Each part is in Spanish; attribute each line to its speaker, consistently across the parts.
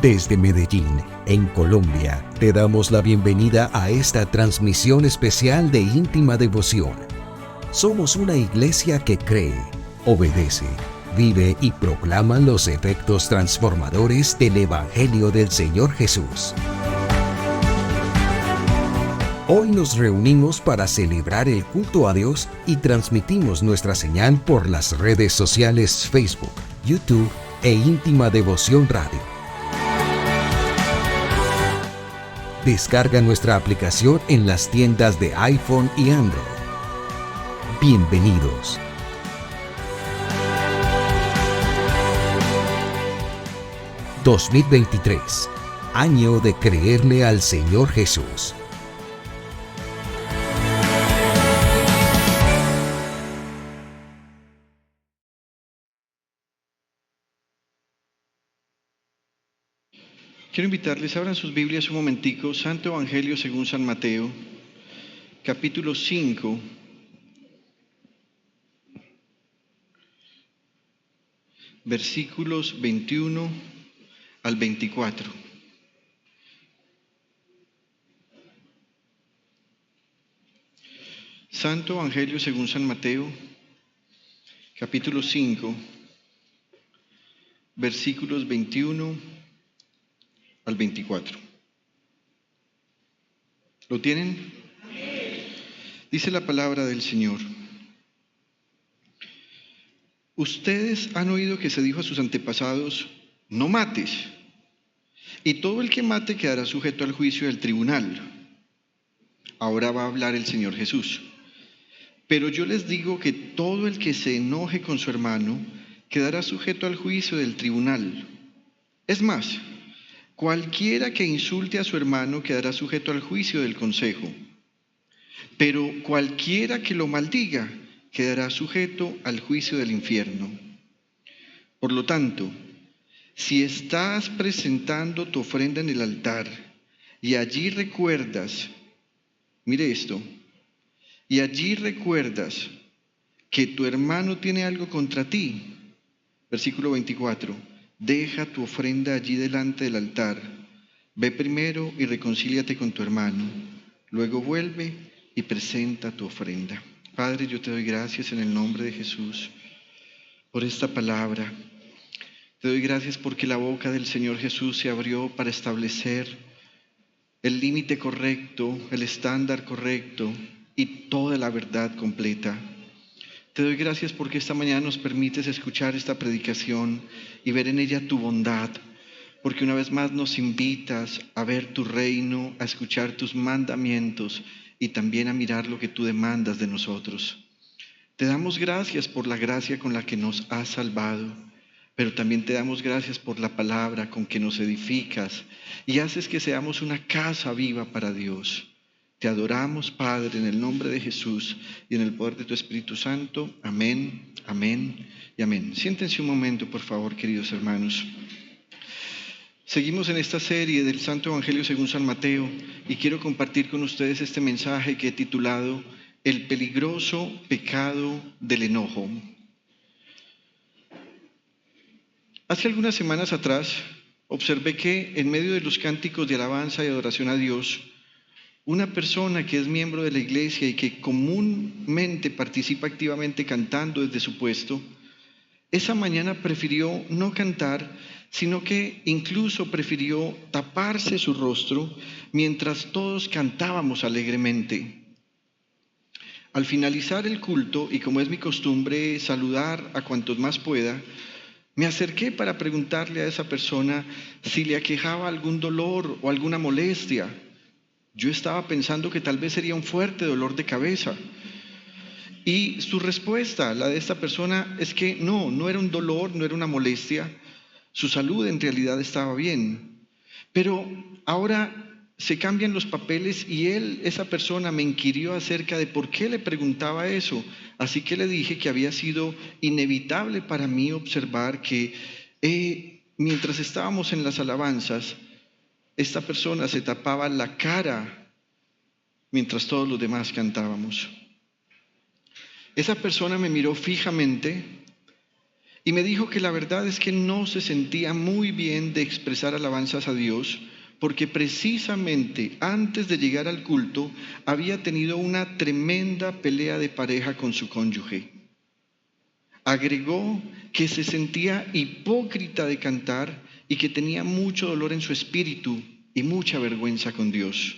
Speaker 1: Desde Medellín, en Colombia, te damos la bienvenida a esta transmisión especial de Íntima Devoción. Somos una iglesia que cree, obedece, vive y proclama los efectos transformadores del Evangelio del Señor Jesús. Hoy nos reunimos para celebrar el culto a Dios y transmitimos nuestra señal por las redes sociales Facebook, YouTube e Íntima Devoción Radio. Descarga nuestra aplicación en las tiendas de iPhone y Android. Bienvenidos. ...2023... año de creerle al Señor Jesús.
Speaker 2: Quiero invitarles, abran sus Biblias un momentico, Santo Evangelio según San Mateo, capítulo 5, versículos 21 al 24. Santo Evangelio según San Mateo, capítulo 5, versículos 21 al 24. ¿Lo tienen? Dice la palabra del Señor. Ustedes han oído que se dijo a sus antepasados, no mates, y todo el que mate quedará sujeto al juicio del tribunal. Ahora va a hablar el Señor Jesús. Pero yo les digo que todo el que se enoje con su hermano quedará sujeto al juicio del tribunal. Es más, cualquiera que insulte a su hermano quedará sujeto al juicio del consejo. Pero cualquiera que lo maldiga quedará sujeto al juicio del infierno. Por lo tanto, si estás presentando tu ofrenda en el altar y allí recuerdas, mire esto, y allí recuerdas que tu hermano tiene algo contra ti, versículo 24, deja tu ofrenda allí delante del altar, ve primero y reconcíliate con tu hermano, luego vuelve y presenta tu ofrenda. Padre, yo te doy gracias en el nombre de Jesús por esta palabra. Te doy gracias porque la boca del Señor Jesús se abrió para establecer el límite correcto, el estándar correcto y toda la verdad completa. Te doy gracias porque esta mañana nos permites escuchar esta predicación y ver en ella tu bondad, porque una vez más nos invitas a ver tu reino, a escuchar tus mandamientos y también a mirar lo que tú demandas de nosotros. Te damos gracias por la gracia con la que nos has salvado, pero también te damos gracias por la palabra con que nos edificas y haces que seamos una casa viva para Dios. Te adoramos, Padre, en el nombre de Jesús y en el poder de tu Espíritu Santo. Amén, amén y amén. Siéntense un momento, por favor, queridos hermanos. Seguimos en esta serie del Santo Evangelio según San Mateo y quiero compartir con ustedes este mensaje que he titulado El peligroso pecado del enojo. Hace algunas semanas atrás observé que en medio de los cánticos de alabanza y adoración a Dios, una persona que es miembro de la iglesia y que comúnmente participa activamente cantando desde su puesto, esa mañana prefirió no cantar, sino que incluso prefirió taparse su rostro mientras todos cantábamos alegremente. Al finalizar el culto, y como es mi costumbre saludar a cuantos más pueda, me acerqué para preguntarle a esa persona si le aquejaba algún dolor o alguna molestia. Yo estaba pensando que tal vez sería un fuerte dolor de cabeza. Y su respuesta, la de esta persona, es que no era un dolor, no era una molestia. Su salud en realidad estaba bien. Pero ahora se cambian los papeles y esa persona me inquirió acerca de por qué le preguntaba eso. Así que le dije que había sido inevitable para mí observar que mientras estábamos en las alabanzas, esta persona se tapaba la cara mientras todos los demás cantábamos. Esa persona me miró fijamente Y me dijo que la verdad es que no se sentía muy bien de expresar alabanzas a Dios, porque precisamente antes de llegar al culto había tenido una tremenda pelea de pareja con su cónyuge. Agregó que se sentía hipócrita de cantar y que tenía mucho dolor en su espíritu y mucha vergüenza con Dios.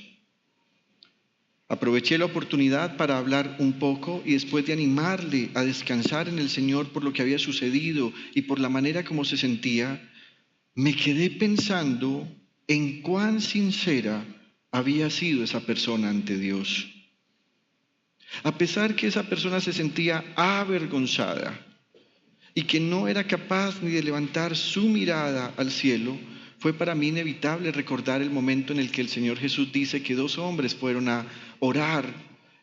Speaker 2: Aproveché la oportunidad para hablar un poco y después de animarle a descansar en el Señor por lo que había sucedido y por la manera como se sentía, me quedé pensando en cuán sincera había sido esa persona ante Dios. A pesar que esa persona se sentía avergonzada y que no era capaz ni de levantar su mirada al cielo, fue para mí inevitable recordar el momento en el que el Señor Jesús dice que dos hombres fueron a orar.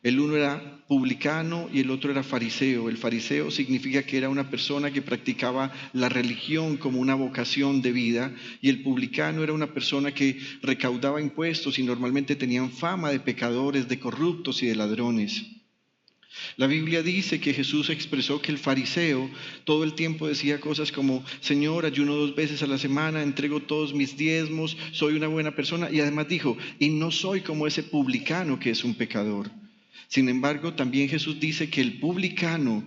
Speaker 2: El uno era publicano y el otro era fariseo. El fariseo significa que era una persona que practicaba la religión como una vocación de vida, y el publicano era una persona que recaudaba impuestos y normalmente tenían fama de pecadores, de corruptos y de ladrones. La Biblia dice que Jesús expresó que el fariseo todo el tiempo decía cosas como: Señor, ayuno 2 veces a la semana, entrego todos mis diezmos, soy una buena persona. Y además dijo: y no soy como ese publicano que es un pecador. Sin embargo, también Jesús dice que el publicano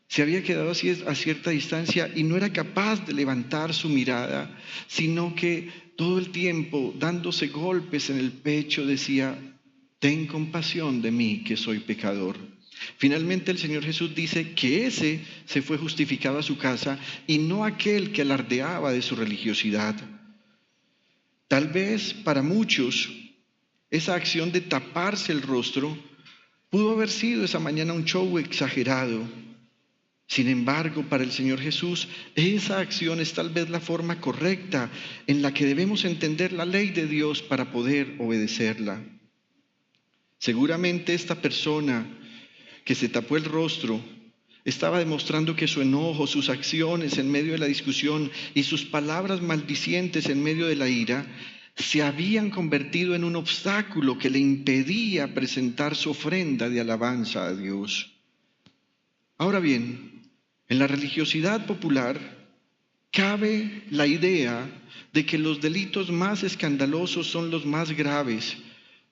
Speaker 2: se había quedado así a cierta distancia y no era capaz de levantar su mirada, sino que todo el tiempo, dándose golpes en el pecho, decía: ten compasión de mí, que soy pecador. Finalmente el Señor Jesús dice que ese se fue justificado a su casa y no aquel que alardeaba de su religiosidad. Tal vez para muchos esa acción de taparse el rostro pudo haber sido esa mañana un show exagerado. Sin embargo, para el Señor Jesús, esa acción es tal vez la forma correcta en la que debemos entender la ley de Dios para poder obedecerla. Seguramente esta persona que se tapó el rostro estaba demostrando que su enojo, sus acciones en medio de la discusión y sus palabras maldicientes en medio de la ira se habían convertido en un obstáculo que le impedía presentar su ofrenda de alabanza a Dios. Ahora bien, en la religiosidad popular cabe la idea de que los delitos más escandalosos son los más graves,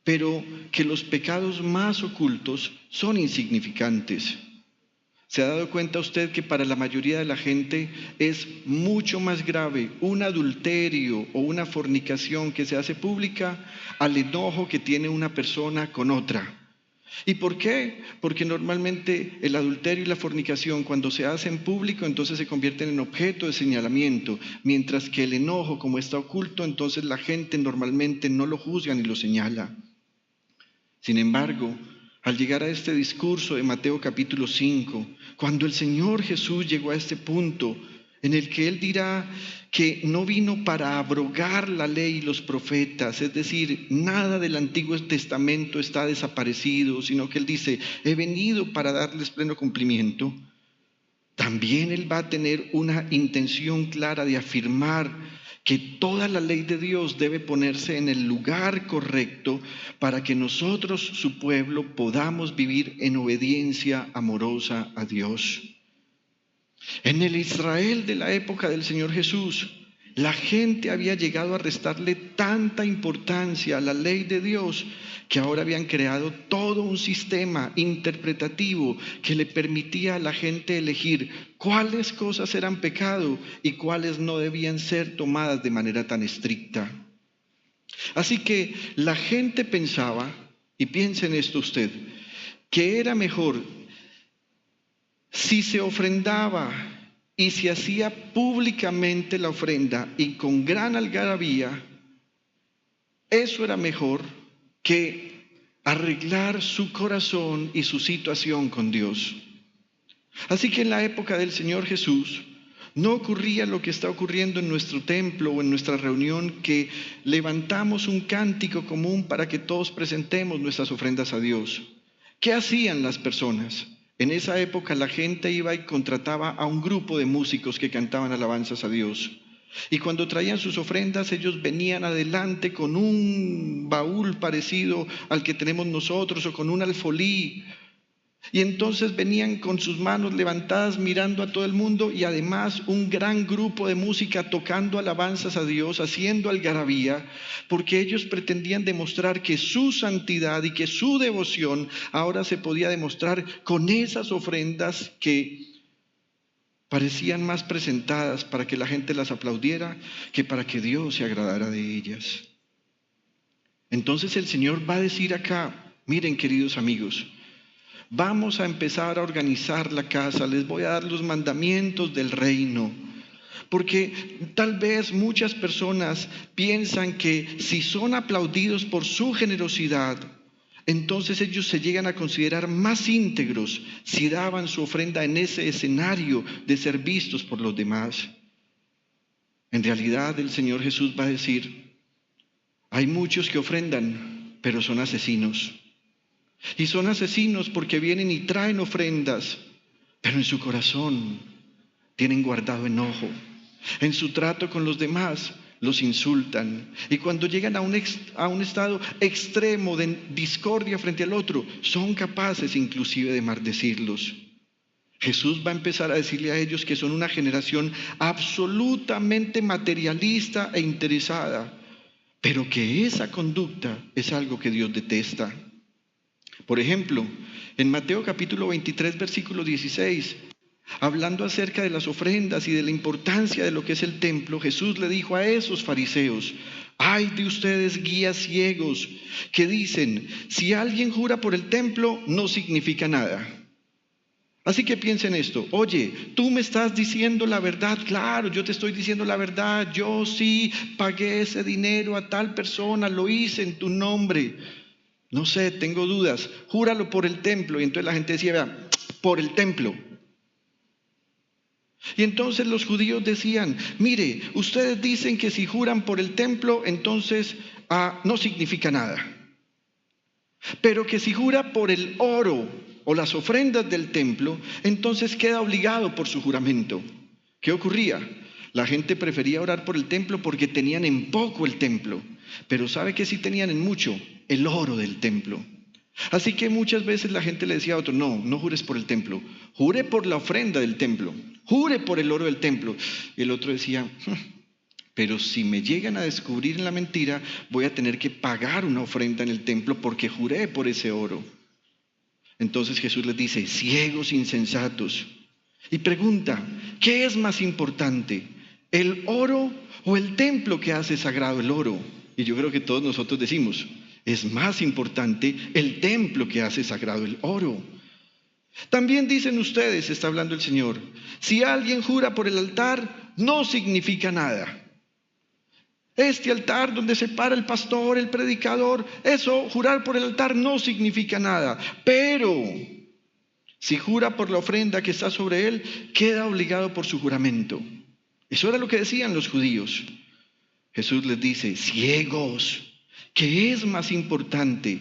Speaker 2: pero que los pecados más ocultos son insignificantes. ¿Se ha dado cuenta usted que para la mayoría de la gente es mucho más grave un adulterio o una fornicación que se hace pública al enojo que tiene una persona con otra? ¿Y por qué? Porque normalmente el adulterio y la fornicación, cuando se hace en público, entonces se convierten en objeto de señalamiento, mientras que el enojo, como está oculto, entonces la gente normalmente no lo juzga ni lo señala. Sin embargo, al llegar a este discurso de Mateo capítulo 5, cuando el Señor Jesús llegó a este punto en el que Él dirá que no vino para abrogar la ley y los profetas, es decir, nada del Antiguo Testamento está desaparecido, sino que Él dice: he venido para darles pleno cumplimiento. También Él va a tener una intención clara de afirmar que toda la ley de Dios debe ponerse en el lugar correcto para que nosotros, su pueblo, podamos vivir en obediencia amorosa a Dios. En el Israel de la época del Señor Jesús, la gente había llegado a restarle tanta importancia a la ley de Dios que ahora habían creado todo un sistema interpretativo que le permitía a la gente elegir cuáles cosas eran pecado y cuáles no debían ser tomadas de manera tan estricta. Así que la gente pensaba, y piense en esto usted, que era mejor si se ofrendaba y se hacía públicamente la ofrenda y con gran algarabía, eso era mejor que arreglar su corazón y su situación con Dios. Así que en la época del Señor Jesús no ocurría lo que está ocurriendo en nuestro templo o en nuestra reunión, que levantamos un cántico común para que todos presentemos nuestras ofrendas a Dios. ¿Qué hacían las personas? En esa época la gente iba y contrataba a un grupo de músicos que cantaban alabanzas a Dios. Y cuando traían sus ofrendas, ellos venían adelante con un baúl parecido al que tenemos nosotros o con un alfolí. Y entonces venían con sus manos levantadas mirando a todo el mundo y además un gran grupo de música tocando alabanzas a Dios, haciendo algarabía, porque ellos pretendían demostrar que su santidad y que su devoción ahora se podía demostrar con esas ofrendas que parecían más presentadas para que la gente las aplaudiera que para que Dios se agradara de ellas. Entonces el Señor va a decir acá, miren queridos amigos, vamos a empezar a organizar la casa, les voy a dar los mandamientos del reino. Porque tal vez muchas personas piensan que si son aplaudidos por su generosidad, entonces ellos se llegan a considerar más íntegros si daban su ofrenda en ese escenario de ser vistos por los demás. En realidad el Señor Jesús va a decir, hay muchos que ofrendan, pero son asesinos. Y son asesinos porque vienen y traen ofrendas, pero en su corazón tienen guardado enojo. En su trato con los demás los insultan. Y cuando llegan a un estado extremo de discordia frente al otro, son capaces inclusive de maldecirlos. Jesús va a empezar a decirle a ellos que son una generación absolutamente materialista e interesada, pero que esa conducta es algo que Dios detesta. Por ejemplo, en Mateo capítulo 23, versículo 16, hablando acerca de las ofrendas y de la importancia de lo que es el templo, Jesús le dijo a esos fariseos, ay de ustedes guías ciegos que dicen, si alguien jura por el templo, no significa nada. Así que piensen esto, oye, tú me estás diciendo la verdad, claro, yo te estoy diciendo la verdad, yo sí pagué ese dinero a tal persona, lo hice en tu nombre. No sé, tengo dudas, júralo por el templo. Y entonces la gente decía, vea, por el templo. Y entonces los judíos decían, mire, ustedes dicen que si juran por el templo, entonces no significa nada. Pero que si jura por el oro o las ofrendas del templo, entonces queda obligado por su juramento. ¿Qué ocurría? La gente prefería orar por el templo porque tenían en poco el templo. Pero ¿sabe qué sí tenían en mucho? El oro del templo. Así que muchas veces la gente le decía a otro, no jures por el templo, jure por la ofrenda del templo, jure por el oro del templo. Y el otro decía, pero si me llegan a descubrir en la mentira, voy a tener que pagar una ofrenda en el templo porque juré por ese oro. Entonces Jesús les dice, ciegos insensatos. Y pregunta, ¿qué es más importante? ¿El oro o el templo que hace sagrado el oro? Y yo creo que todos nosotros decimos, es más importante el templo que hace sagrado el oro. También dicen ustedes, está hablando el Señor, si alguien jura por el altar, no significa nada. Este altar donde se para el pastor, el predicador, eso, jurar por el altar no significa nada. Pero si jura por la ofrenda que está sobre él, queda obligado por su juramento. Eso era lo que decían los judíos. Jesús les dice, ciegos, ¿qué es más importante?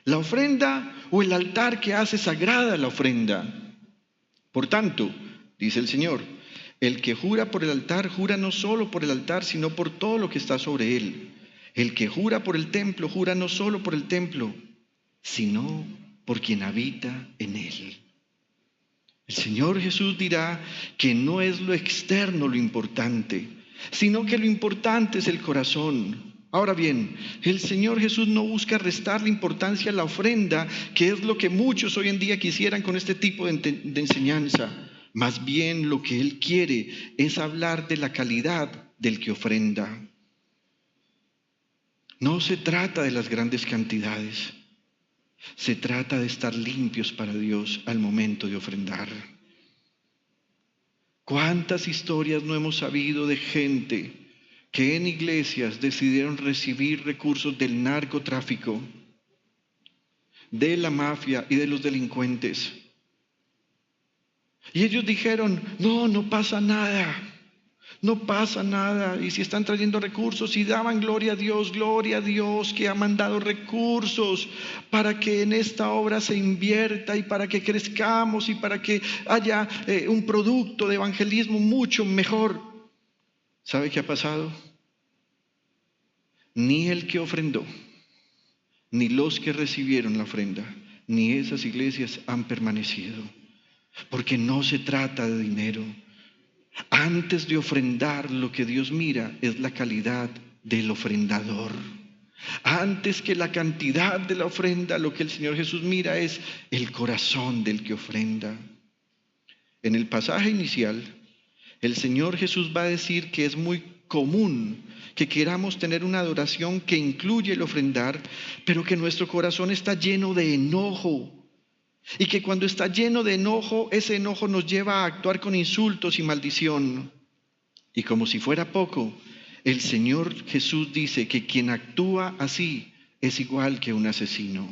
Speaker 2: ¿La ofrenda o el altar que hace sagrada la ofrenda? Por tanto, dice el Señor, el que jura por el altar, jura no solo por el altar, sino por todo lo que está sobre él. El que jura por el templo, jura no solo por el templo, sino por quien habita en él. El Señor Jesús dirá que no es lo externo lo importante, sino que lo importante es el corazón. Ahora bien, el Señor Jesús no busca restarle importancia a la ofrenda, que es lo que muchos hoy en día quisieran con este tipo de enseñanza. Más bien lo que Él quiere es hablar de la calidad del que ofrenda. No se trata de las grandes cantidades. Se trata de estar limpios para Dios al momento de ofrendar. ¿Cuántas historias no hemos sabido de gente que en iglesias decidieron recibir recursos del narcotráfico, de la mafia y de los delincuentes? Y ellos dijeron, no pasa nada, no pasa nada. Y si están trayendo recursos y daban gloria a Dios que ha mandado recursos para que en esta obra se invierta y para que crezcamos y para que haya un producto de evangelismo mucho mejor. ¿Sabe qué ha pasado? Ni el que ofrendó, ni los que recibieron la ofrenda, ni esas iglesias han permanecido. Porque no se trata de dinero. Antes de ofrendar, lo que Dios mira es la calidad del ofrendador. Antes que la cantidad de la ofrenda, lo que el Señor Jesús mira es el corazón del que ofrenda. En el pasaje inicial, el Señor Jesús va a decir que es muy común que queramos tener una adoración que incluye el ofrendar, pero que nuestro corazón está lleno de enojo. Y que cuando está lleno de enojo, ese enojo nos lleva a actuar con insultos y maldición. Y como si fuera poco, el Señor Jesús dice que quien actúa así es igual que un asesino.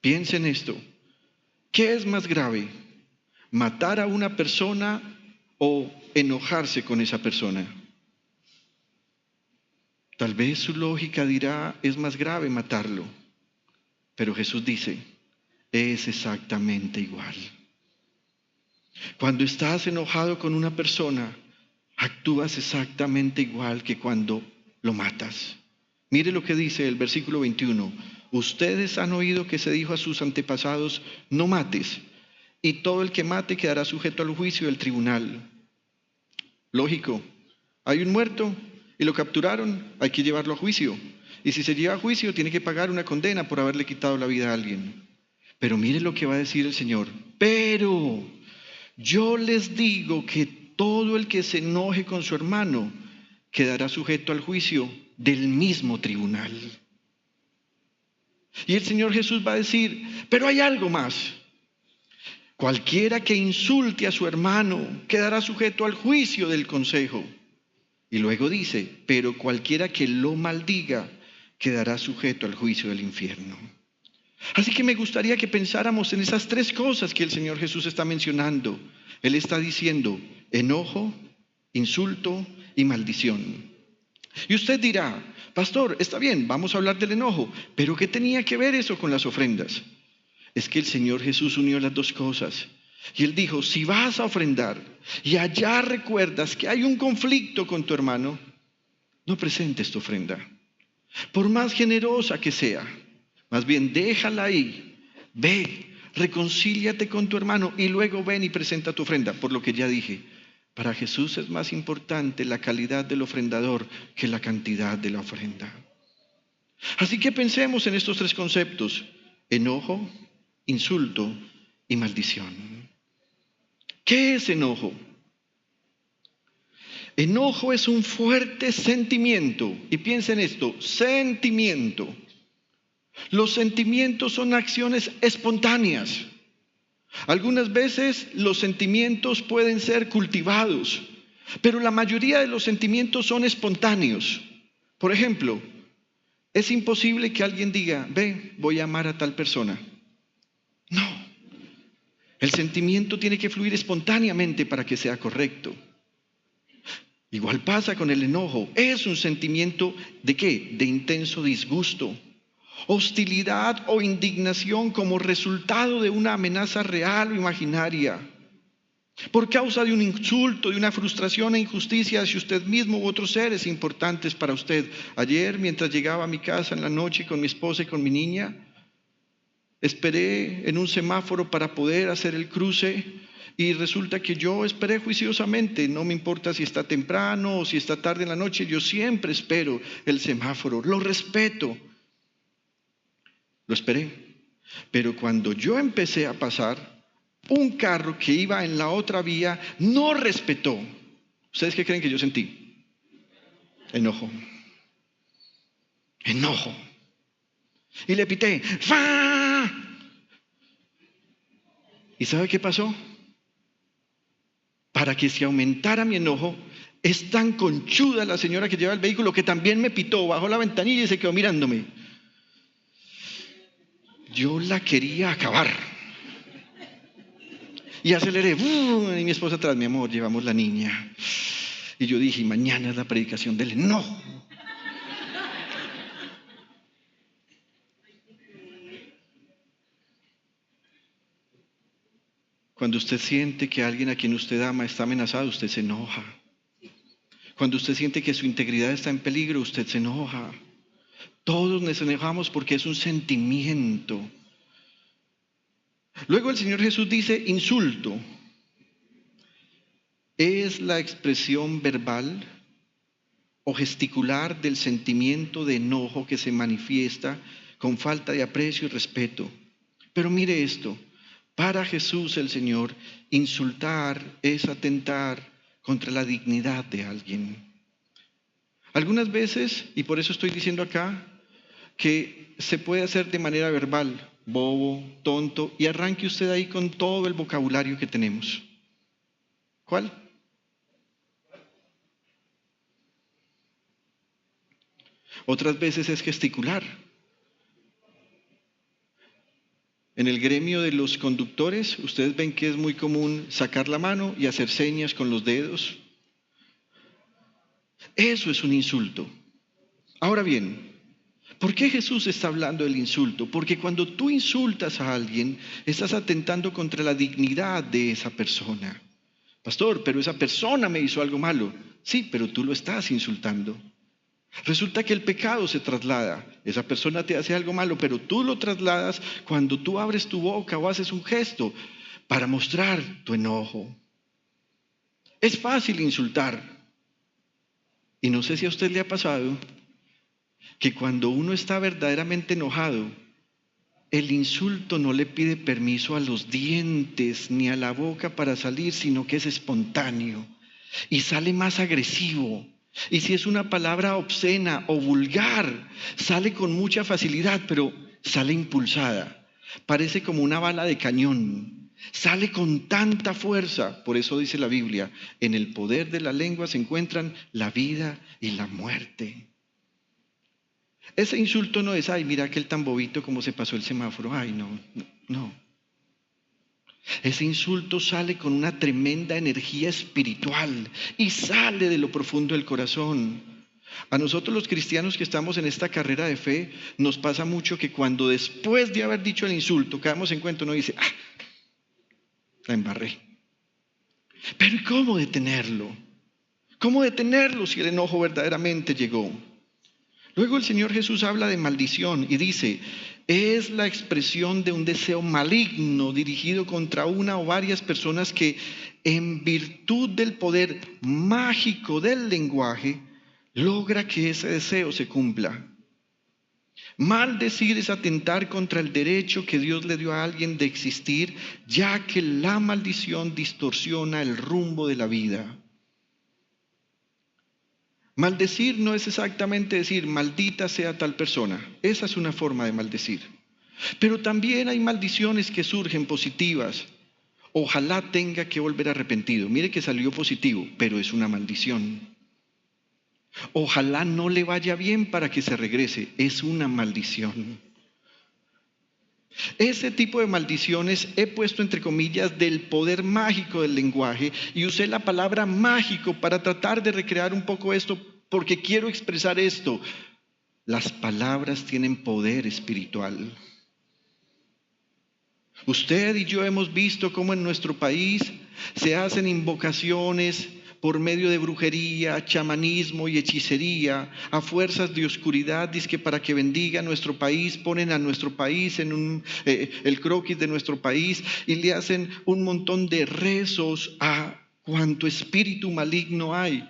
Speaker 2: Piensen esto. ¿Qué es más grave? ¿Matar a una persona o enojarse con esa persona? Tal vez su lógica dirá, es más grave matarlo. Pero Jesús dice, es exactamente igual. Cuando estás enojado con una persona, actúas exactamente igual que cuando lo matas. Mire lo que dice el versículo 21. Ustedes han oído que se dijo a sus antepasados, no mates, y todo el que mate quedará sujeto al juicio del tribunal. Lógico, hay un muerto y lo capturaron, hay que llevarlo a juicio. Y si se lleva a juicio, tiene que pagar una condena por haberle quitado la vida a alguien. Pero mire lo que va a decir el Señor. Pero yo les digo que todo el que se enoje con su hermano quedará sujeto al juicio del mismo tribunal. Y el Señor Jesús va a decir, pero hay algo más. Cualquiera que insulte a su hermano quedará sujeto al juicio del consejo. Y luego dice, pero cualquiera que lo maldiga quedará sujeto al juicio del infierno. Así que me gustaría que pensáramos en esas tres cosas que el Señor Jesús está mencionando. Él está diciendo enojo, insulto y maldición. Y usted dirá, pastor, está bien, vamos a hablar del enojo, pero ¿qué tenía que ver eso con las ofrendas? Es que el Señor Jesús unió las dos cosas. Y Él dijo, si vas a ofrendar y allá recuerdas que hay un conflicto con tu hermano, no presentes tu ofrenda, por más generosa que sea. Más bien, déjala ahí, ve, reconcíliate con tu hermano y luego ven y presenta tu ofrenda. Por lo que ya dije, para Jesús es más importante la calidad del ofrendador que la cantidad de la ofrenda. Así que pensemos en estos tres conceptos, enojo, insulto y maldición. ¿Qué es enojo? Enojo es un fuerte sentimiento, y piensen esto, sentimiento. Los sentimientos son acciones espontáneas. Algunas veces los sentimientos pueden ser cultivados, pero la mayoría de los sentimientos son espontáneos. Por ejemplo, es imposible que alguien diga, ve, voy a amar a tal persona. No, el sentimiento tiene que fluir espontáneamente para que sea correcto. Igual pasa con el enojo. Es un sentimiento ¿de qué? De intenso disgusto, hostilidad o indignación como resultado de una amenaza real o imaginaria. Por causa de un insulto, de una frustración e injusticia hacia usted mismo u otros seres importantes para usted. Ayer, mientras llegaba a mi casa en la noche con mi esposa y con mi niña, esperé en un semáforo para poder hacer el cruce. Y resulta que yo esperé juiciosamente, no me importa si está temprano o si está tarde en la noche, yo siempre espero el semáforo, lo respeto. Lo esperé, pero cuando yo empecé a pasar, un carro que iba en la otra vía no respetó. ¿Ustedes qué creen que yo sentí? Enojo. Enojo. Y le pité, ¡fa! ¿Y sabe qué pasó? Para que se aumentara mi enojo, es tan conchuda la señora que lleva el vehículo que también me pitó, bajó la ventanilla y se quedó mirándome. Yo la quería acabar. Y aceleré, y mi esposa atrás, mi amor, llevamos la niña. Y yo dije, mañana es la predicación del enojo. Cuando usted siente que alguien a quien usted ama está amenazado, usted se enoja. Cuando usted siente que su integridad está en peligro, usted se enoja. Todos nos enojamos porque es un sentimiento. Luego el Señor Jesús dice insulto. Es la expresión verbal o gesticular del sentimiento de enojo que se manifiesta con falta de aprecio y respeto. Pero mire esto, para Jesús el Señor, insultar es atentar contra la dignidad de alguien. Algunas veces, y por eso estoy diciendo acá, que se puede hacer de manera verbal, bobo, tonto, y arranque usted ahí con todo el vocabulario que tenemos. ¿Cuál? Otras veces es gesticular. En el gremio de los conductores, ustedes ven que es muy común sacar la mano y hacer señas con los dedos. Eso es un insulto. Ahora bien, ¿por qué Jesús está hablando del insulto? Porque cuando tú insultas a alguien, estás atentando contra la dignidad de esa persona. Pastor, pero esa persona me hizo algo malo. Sí, pero tú lo estás insultando. Resulta que el pecado se traslada. Esa persona te hace algo malo, pero tú lo trasladas cuando tú abres tu boca o haces un gesto para mostrar tu enojo. Es fácil insultar. Y no sé si a usted le ha pasado que cuando uno está verdaderamente enojado, el insulto no le pide permiso a los dientes ni a la boca para salir, sino que es espontáneo y sale más agresivo. Y si es una palabra obscena o vulgar, sale con mucha facilidad, pero sale impulsada. Parece como una bala de cañón. Sale con tanta fuerza. Por eso dice la Biblia, en el poder de la lengua se encuentran la vida y la muerte. Ese insulto no es, ay, mira aquel tan bobito como se pasó el semáforo. Ay, no. Ese insulto sale con una tremenda energía espiritual y sale de lo profundo del corazón. A nosotros los cristianos que estamos en esta carrera de fe, nos pasa mucho que cuando después de haber dicho el insulto, caemos en cuenta, uno dice, la embarré. Pero ¿y cómo detenerlo? ¿Cómo detenerlo si el enojo verdaderamente llegó? Luego el Señor Jesús habla de maldición y dice, es la expresión de un deseo maligno dirigido contra una o varias personas que en virtud del poder mágico del lenguaje logra que ese deseo se cumpla. Maldecir es atentar contra el derecho que Dios le dio a alguien de existir, ya que la maldición distorsiona el rumbo de la vida. Maldecir no es exactamente decir maldita sea tal persona. Esa es una forma de maldecir. Pero también hay maldiciones que surgen positivas. Ojalá tenga que volver arrepentido. Mire que salió positivo, pero es una maldición. Ojalá no le vaya bien para que se regrese. Es una maldición. Ese tipo de maldiciones he puesto entre comillas del poder mágico del lenguaje y usé la palabra mágico para tratar de recrear un poco esto porque quiero expresar esto. Las palabras tienen poder espiritual. Usted y yo hemos visto cómo en nuestro país se hacen invocaciones por medio de brujería, chamanismo y hechicería a fuerzas de oscuridad, dizque para que bendiga nuestro país, ponen a nuestro país en el croquis de nuestro país y le hacen un montón de rezos a cuanto espíritu maligno hay.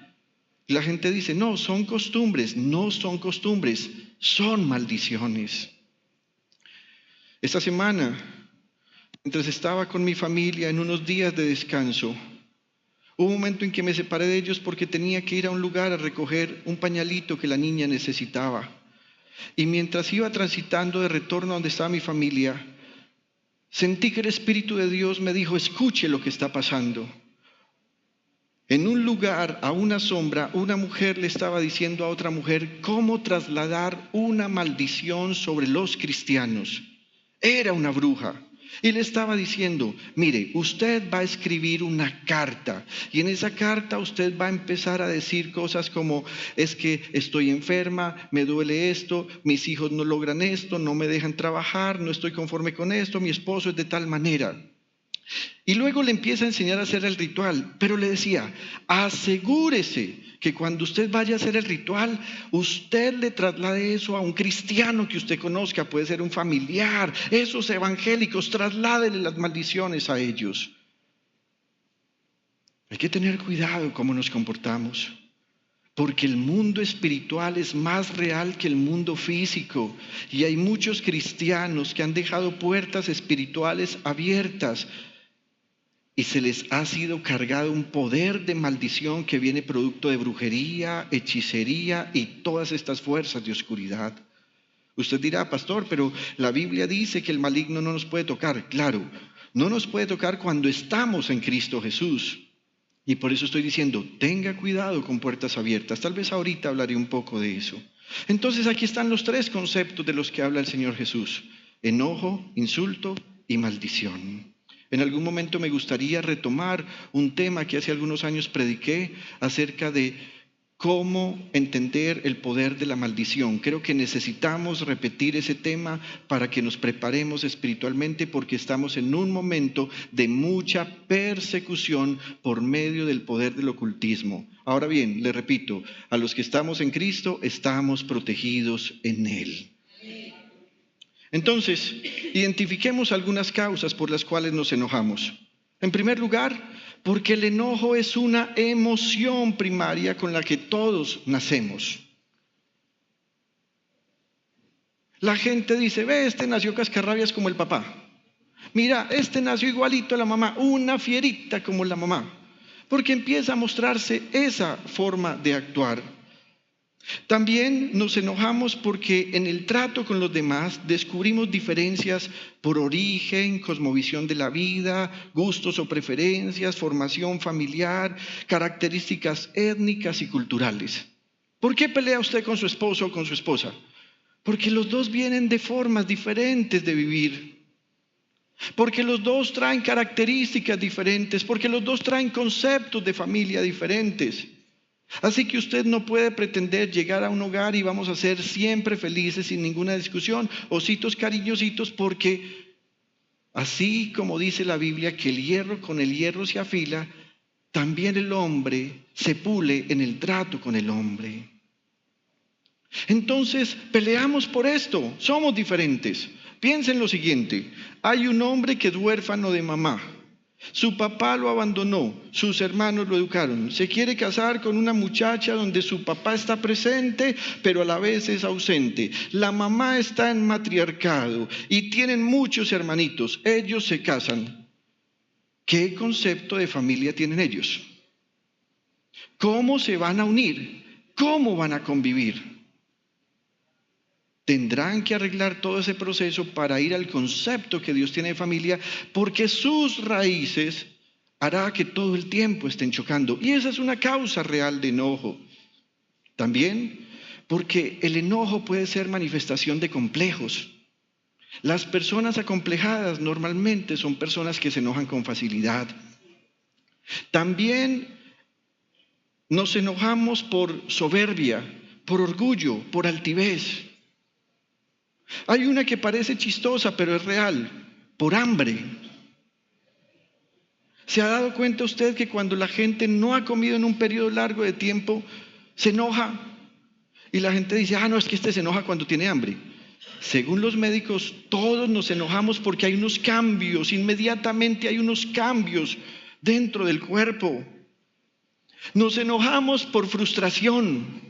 Speaker 2: Y la gente dice, no, son costumbres. No son costumbres, son maldiciones. Esta semana, mientras estaba con mi familia en unos días de descanso, hubo un momento en que me separé de ellos porque tenía que ir a un lugar a recoger un pañalito que la niña necesitaba. Y mientras iba transitando de retorno a donde estaba mi familia, sentí que el Espíritu de Dios me dijo, escuche lo que está pasando. En un lugar, a una sombra, una mujer le estaba diciendo a otra mujer cómo trasladar una maldición sobre los cristianos. Era una bruja. Y le estaba diciendo, mire, usted va a escribir una carta y en esa carta usted va a empezar a decir cosas como, es que estoy enferma, me duele esto, mis hijos no logran esto, no me dejan trabajar, no estoy conforme con esto, mi esposo es de tal manera. Y luego le empieza a enseñar a hacer el ritual, pero le decía, asegúrese que cuando usted vaya a hacer el ritual, usted le traslade eso a un cristiano que usted conozca, puede ser un familiar, esos evangélicos, trasládele las maldiciones a ellos. Hay que tener cuidado cómo nos comportamos, porque el mundo espiritual es más real que el mundo físico, y hay muchos cristianos que han dejado puertas espirituales abiertas, y se les ha sido cargado un poder de maldición que viene producto de brujería, hechicería y todas estas fuerzas de oscuridad. Usted dirá, pastor, pero la Biblia dice que el maligno no nos puede tocar. Claro, no nos puede tocar cuando estamos en Cristo Jesús. Y por eso estoy diciendo, tenga cuidado con puertas abiertas. Tal vez ahorita hablaré un poco de eso. Entonces aquí están los 3 conceptos de los que habla el Señor Jesús: enojo, insulto y maldición. En algún momento me gustaría retomar un tema que hace algunos años prediqué acerca de cómo entender el poder de la maldición. Creo que necesitamos repetir ese tema para que nos preparemos espiritualmente, porque estamos en un momento de mucha persecución por medio del poder del ocultismo. Ahora bien, le repito, a los que estamos en Cristo estamos protegidos en Él. Entonces, identifiquemos algunas causas por las cuales nos enojamos. En primer lugar, porque el enojo es una emoción primaria con la que todos nacemos. La gente dice, ve, este nació cascarrabias como el papá. Mira, este nació igualito a la mamá, una fierita como la mamá. Porque empieza a mostrarse esa forma de actuar. También nos enojamos porque en el trato con los demás descubrimos diferencias por origen, cosmovisión de la vida, gustos o preferencias, formación familiar, características étnicas y culturales. ¿Por qué pelea usted con su esposo o con su esposa? Porque los dos vienen de formas diferentes de vivir. Porque los dos traen características diferentes, porque los dos traen conceptos de familia diferentes. Así que usted no puede pretender llegar a un hogar y vamos a ser siempre felices sin ninguna discusión, ositos cariñositos, porque así como dice la Biblia que el hierro con el hierro se afila, también el hombre se pule en el trato con el hombre. Entonces peleamos por esto, somos diferentes. Piensen lo siguiente, hay un hombre que es huérfano de mamá. Su papá lo abandonó, sus hermanos lo educaron. Se quiere casar con una muchacha donde su papá está presente, pero a la vez es ausente. La mamá está en matriarcado y tienen muchos hermanitos. Ellos se casan. ¿Qué concepto de familia tienen ellos? ¿Cómo se van a unir? ¿Cómo van a convivir? Tendrán que arreglar todo ese proceso para ir al concepto que Dios tiene de familia, porque sus raíces hará que todo el tiempo estén chocando. Y esa es una causa real de enojo. También porque el enojo puede ser manifestación de complejos. Las personas acomplejadas normalmente son personas que se enojan con facilidad. También nos enojamos por soberbia, por orgullo, por altivez. Hay una que parece chistosa, pero es real, por hambre. ¿Se ha dado cuenta usted que cuando la gente no ha comido en un periodo largo de tiempo, se enoja? Y la gente dice, no, es que este se enoja cuando tiene hambre. Según los médicos, todos nos enojamos porque hay unos cambios, inmediatamente hay unos cambios dentro del cuerpo. Nos enojamos por frustración.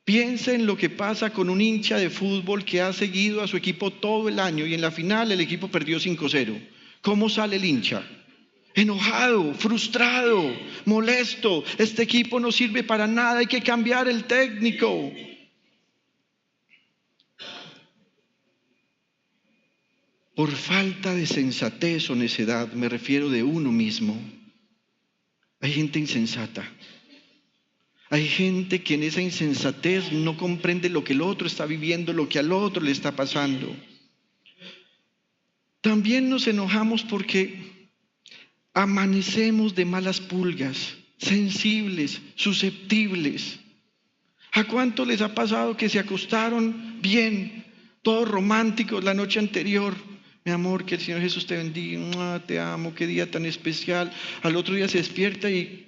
Speaker 2: Piensa en lo que pasa con un hincha de fútbol que ha seguido a su equipo todo el año y en la final el equipo perdió 5-0. ¿Cómo sale el hincha? Enojado, frustrado, molesto. Este equipo no sirve para nada, hay que cambiar el técnico. Por falta de sensatez o necedad, me refiero de uno mismo. Hay gente insensata. Hay gente que en esa insensatez no comprende lo que el otro está viviendo, lo que al otro le está pasando. También nos enojamos porque amanecemos de malas pulgas, sensibles, susceptibles. ¿A cuánto les ha pasado que se acostaron bien, todos románticos la noche anterior, mi amor, que el Señor Jesús te bendiga, te amo, qué día tan especial. Al otro día se despierta y...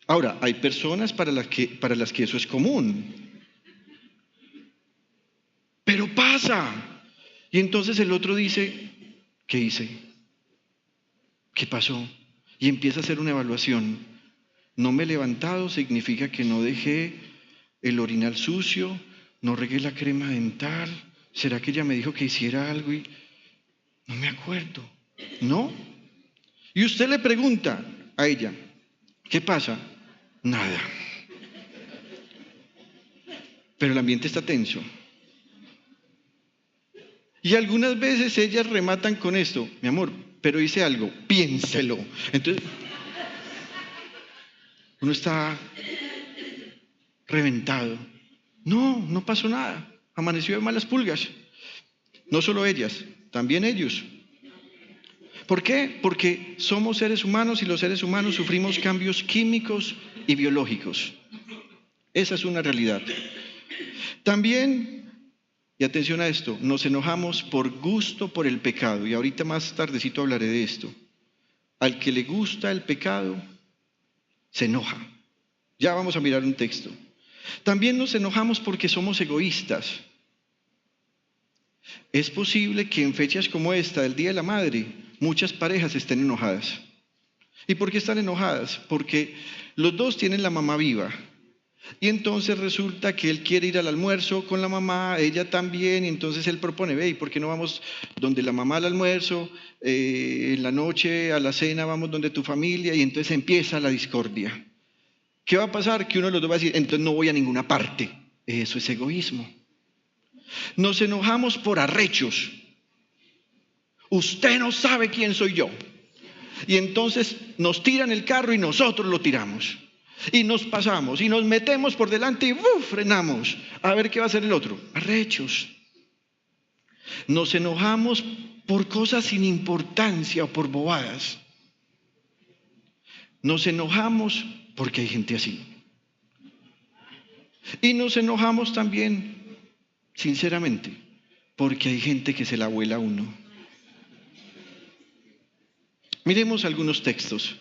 Speaker 2: Ahora, hay personas para las que eso es común. Pero pasa. Y entonces el otro dice, ¿qué hice? ¿Qué pasó? Y empieza a hacer una evaluación. No me he levantado, significa que no dejé el orinal sucio, no regué la crema dental. ¿Será que ella me dijo que hiciera algo y no me acuerdo? ¿No? Y usted le pregunta a ella, ¿qué pasa? Nada. Pero el ambiente está tenso. Y algunas veces ellas rematan con esto, mi amor, pero hice algo, piénselo. Entonces, uno está reventado. No pasó nada. Amaneció de malas pulgas. No solo ellas, también ellos. ¿Por qué? Porque somos seres humanos y los seres humanos sufrimos cambios químicos y biológicos. Esa es una realidad. También, y atención a esto, nos enojamos por gusto por el pecado. Y ahorita más tardecito hablaré de esto. Al que le gusta el pecado, se enoja. Ya vamos a mirar un texto. También nos enojamos porque somos egoístas. Es posible que en fechas como esta, el Día de la Madre, muchas parejas estén enojadas. ¿Y por qué están enojadas? Porque los dos tienen la mamá viva. Y entonces resulta que él quiere ir al almuerzo con la mamá, ella también, y entonces él propone, ve, ¿y por qué no vamos donde la mamá al almuerzo, en la noche a la cena vamos donde tu familia? Y entonces empieza la discordia. ¿Qué va a pasar? Que uno de los dos va a decir, entonces no voy a ninguna parte. Eso es egoísmo. Nos enojamos por arrechos. Usted no sabe quién soy yo. Y entonces nos tiran el carro y nosotros lo tiramos. Y nos pasamos y nos metemos por delante y frenamos. A ver qué va a hacer el otro. Arrechos. Nos enojamos por cosas sin importancia o por bobadas. Nos enojamos porque hay gente así. Y nos enojamos también, sinceramente, porque hay gente que se la vuela a uno. Miremos algunos textos.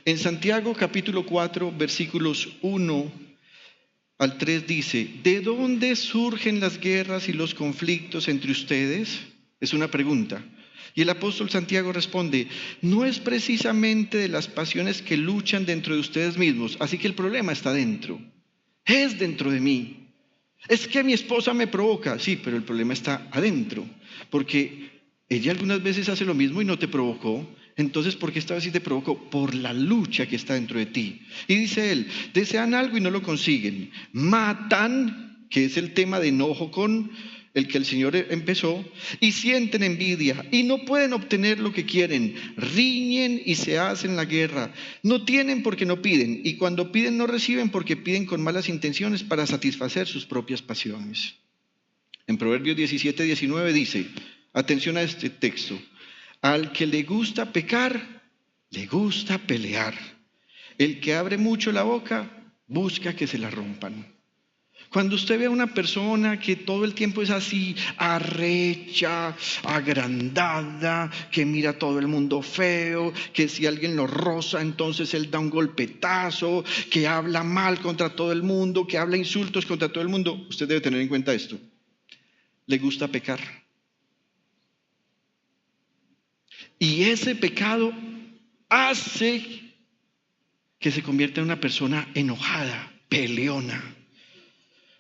Speaker 2: En Santiago capítulo 4, versículos 1 al 3 dice, ¿de dónde surgen las guerras y los conflictos entre ustedes? Es una pregunta. Y el apóstol Santiago responde, no es precisamente de las pasiones que luchan dentro de ustedes mismos, así que el problema está dentro, es dentro de mí. Es que mi esposa me provoca, sí, pero el problema está adentro, porque ella algunas veces hace lo mismo y no te provocó. Entonces, ¿por qué esta vez sí te provocó? Por la lucha que está dentro de ti. Y dice él, desean algo y no lo consiguen. Matan, que es el tema de enojo con el que el Señor empezó, y sienten envidia y no pueden obtener lo que quieren. Riñen y se hacen la guerra. No tienen porque no piden, y cuando piden no reciben porque piden con malas intenciones para satisfacer sus propias pasiones. En Proverbios 17:19 dice, atención a este texto, al que le gusta pecar, le gusta pelear. El que abre mucho la boca, busca que se la rompan. Cuando usted ve a una persona que todo el tiempo es así, arrecha, agrandada, que mira a todo el mundo feo, que si alguien lo roza, entonces él da un golpetazo, que habla mal contra todo el mundo, que habla insultos contra todo el mundo, usted debe tener en cuenta esto. Le gusta pecar. Y ese pecado hace que se convierta en una persona enojada, peleona.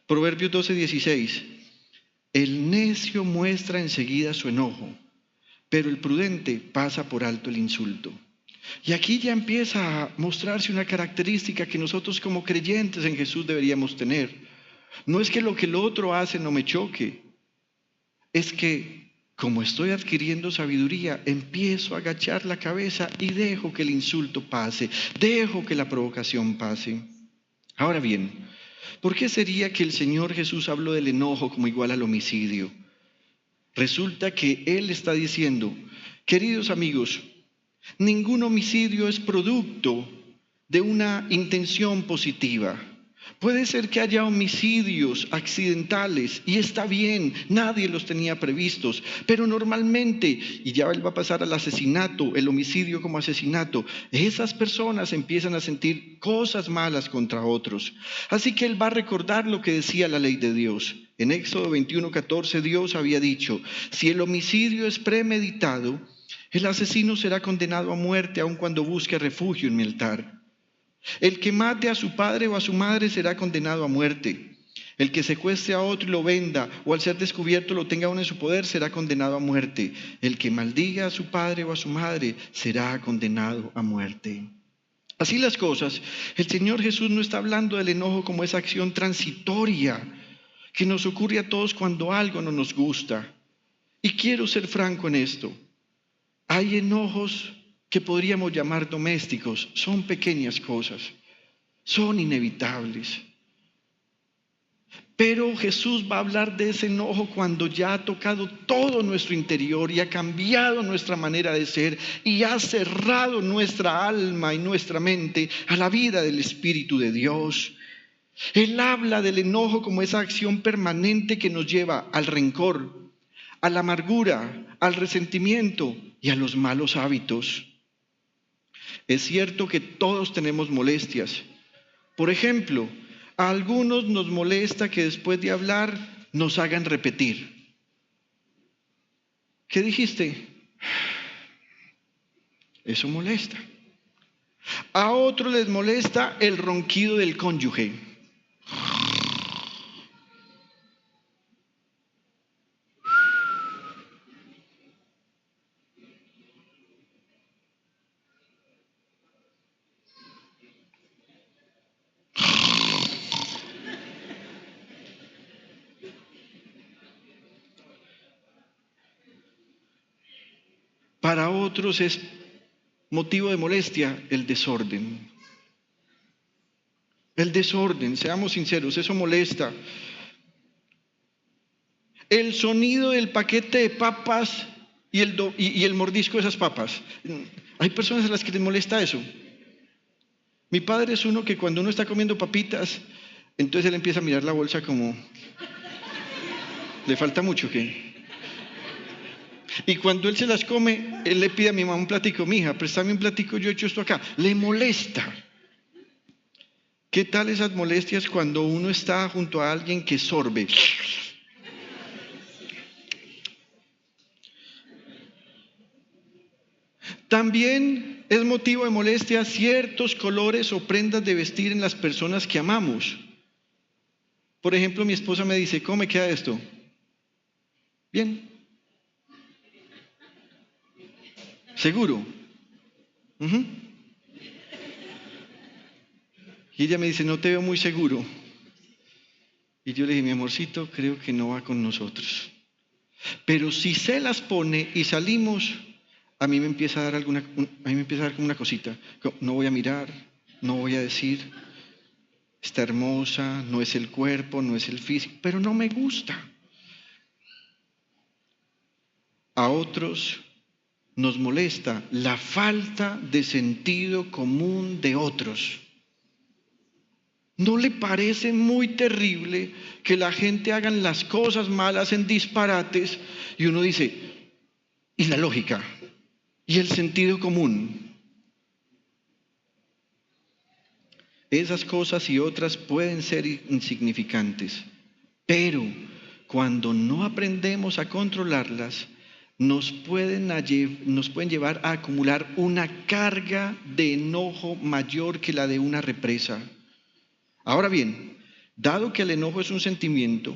Speaker 2: Proverbios 12:16. El necio muestra enseguida su enojo, pero el prudente pasa por alto el insulto. Y aquí ya empieza a mostrarse una característica que nosotros como creyentes en Jesús deberíamos tener. No es que lo que el otro hace no me choque, es que como estoy adquiriendo sabiduría, empiezo a agachar la cabeza y dejo que el insulto pase, dejo que la provocación pase. Ahora bien, ¿por qué sería que el Señor Jesús habló del enojo como igual al homicidio? Resulta que Él está diciendo, queridos amigos, ningún homicidio es producto de una intención positiva. Puede ser que haya homicidios accidentales y está bien, nadie los tenía previstos, pero normalmente, y ya él va a pasar al asesinato, el homicidio como asesinato, esas personas empiezan a sentir cosas malas contra otros. Así que él va a recordar lo que decía la ley de Dios. En Éxodo 21:14 Dios había dicho, si el homicidio es premeditado, el asesino será condenado a muerte aun cuando busque refugio en mi altar. El que mate a su padre o a su madre será condenado a muerte. El que secuestre a otro y lo venda o al ser descubierto lo tenga aún en su poder será condenado a muerte. El que maldiga a su padre o a su madre será condenado a muerte. Así las cosas, el Señor Jesús no está hablando del enojo como esa acción transitoria que nos ocurre a todos cuando algo no nos gusta. Y quiero ser franco en esto. Hay enojos que podríamos llamar domésticos, son pequeñas cosas, son inevitables. Pero Jesús va a hablar de ese enojo cuando ya ha tocado todo nuestro interior y ha cambiado nuestra manera de ser y ha cerrado nuestra alma y nuestra mente a la vida del Espíritu de Dios. Él habla del enojo como esa acción permanente que nos lleva al rencor, a la amargura, al resentimiento y a los malos hábitos. Es cierto que todos tenemos molestias. Por ejemplo, a algunos nos molesta que después de hablar nos hagan repetir. ¿Qué dijiste? Eso molesta. A otros les molesta el ronquido del cónyuge. Para otros es motivo de molestia el desorden. El desorden, seamos sinceros, eso molesta. El sonido del paquete de papas y el mordisco de esas papas. Hay personas a las que les molesta eso. Mi padre es uno que cuando uno está comiendo papitas, entonces él empieza a mirar la bolsa como, ¿le falta mucho qué? Y cuando él se las come, él le pide a mi mamá un platico, mija, préstame un platico, yo he hecho esto acá. Le molesta. ¿Qué tal esas molestias cuando uno está junto a alguien que sorbe? También es motivo de molestia ciertos colores o prendas de vestir en las personas que amamos. Por ejemplo, mi esposa me dice, ¿cómo me queda esto? Bien. ¿Seguro? Uh-huh. Y ella me dice, no te veo muy seguro. Y yo le dije, mi amorcito, creo que no va con nosotros. Pero si se las pone y salimos, a mí me empieza a dar como una cosita. No voy a mirar, no voy a decir, está hermosa, no es el cuerpo, no es el físico, pero no me gusta. A otros nos molesta la falta de sentido común de otros. ¿No le parece muy terrible que la gente haga las cosas malas en disparates y uno dice, ¿y la lógica? ¿Y el sentido común? Esas cosas y otras pueden ser insignificantes, pero cuando no aprendemos a controlarlas, nos pueden llevar a acumular una carga de enojo mayor que la de una represa. Ahora bien, dado que el enojo es un sentimiento,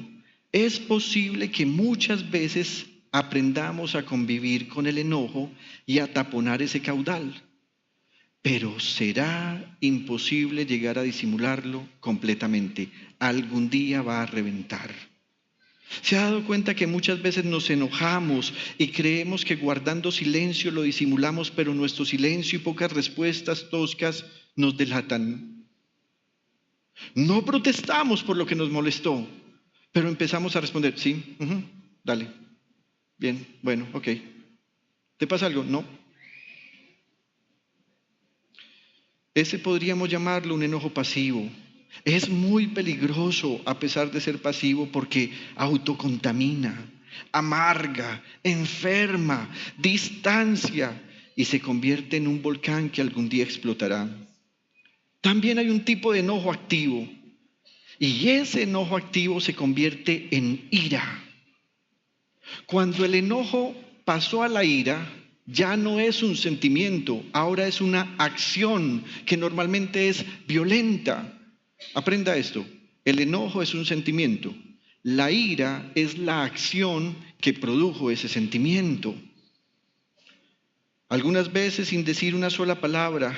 Speaker 2: es posible que muchas veces aprendamos a convivir con el enojo y a taponar ese caudal, pero será imposible llegar a disimularlo completamente. Algún día va a reventar. ¿Se ha dado cuenta que muchas veces nos enojamos y creemos que guardando silencio lo disimulamos, pero nuestro silencio y pocas respuestas toscas nos delatan? No protestamos por lo que nos molestó, pero empezamos a responder, sí, dale, bien, bueno, ok. ¿Te pasa algo? No. Ese podríamos llamarlo un enojo pasivo. Es muy peligroso a pesar de ser pasivo porque autocontamina, amarga, enferma, distancia y se convierte en un volcán que algún día explotará. También hay un tipo de enojo activo y ese enojo activo se convierte en ira. Cuando el enojo pasó a la ira, ya no es un sentimiento, ahora es una acción que normalmente es violenta. Aprenda esto, el enojo es un sentimiento, la ira es la acción que produjo ese sentimiento. Algunas veces sin decir una sola palabra,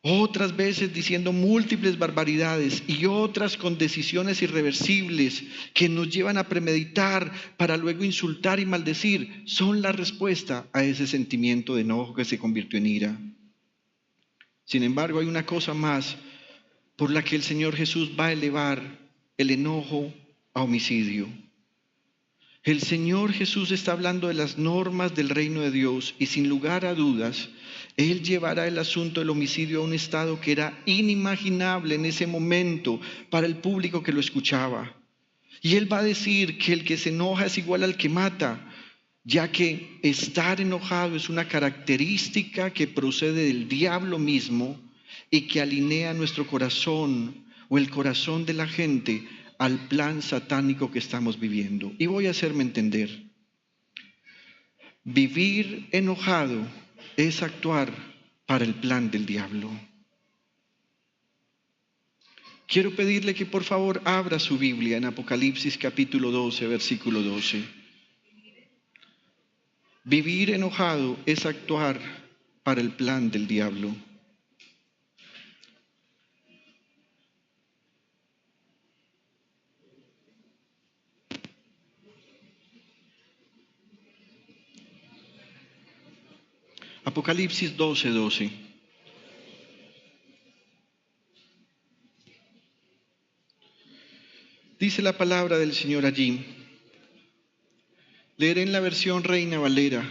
Speaker 2: otras veces diciendo múltiples barbaridades y otras con decisiones irreversibles que nos llevan a premeditar para luego insultar y maldecir, son la respuesta a ese sentimiento de enojo que se convirtió en ira. Sin embargo, hay una cosa más por la que el Señor Jesús va a elevar el enojo a homicidio. El Señor Jesús está hablando de las normas del reino de Dios y sin lugar a dudas, Él llevará el asunto del homicidio a un estado que era inimaginable en ese momento para el público que lo escuchaba. Y Él va a decir que el que se enoja es igual al que mata, ya que estar enojado es una característica que procede del diablo mismo y que alinea nuestro corazón o el corazón de la gente al plan satánico que estamos viviendo. Y voy a hacerme entender. Vivir enojado es actuar para el plan del diablo. Quiero pedirle que por favor abra su Biblia en Apocalipsis capítulo 12, versículo 12. Vivir enojado es actuar para el plan del diablo. Apocalipsis 12, 12. Dice la palabra del Señor allí. Leeré en la versión Reina Valera.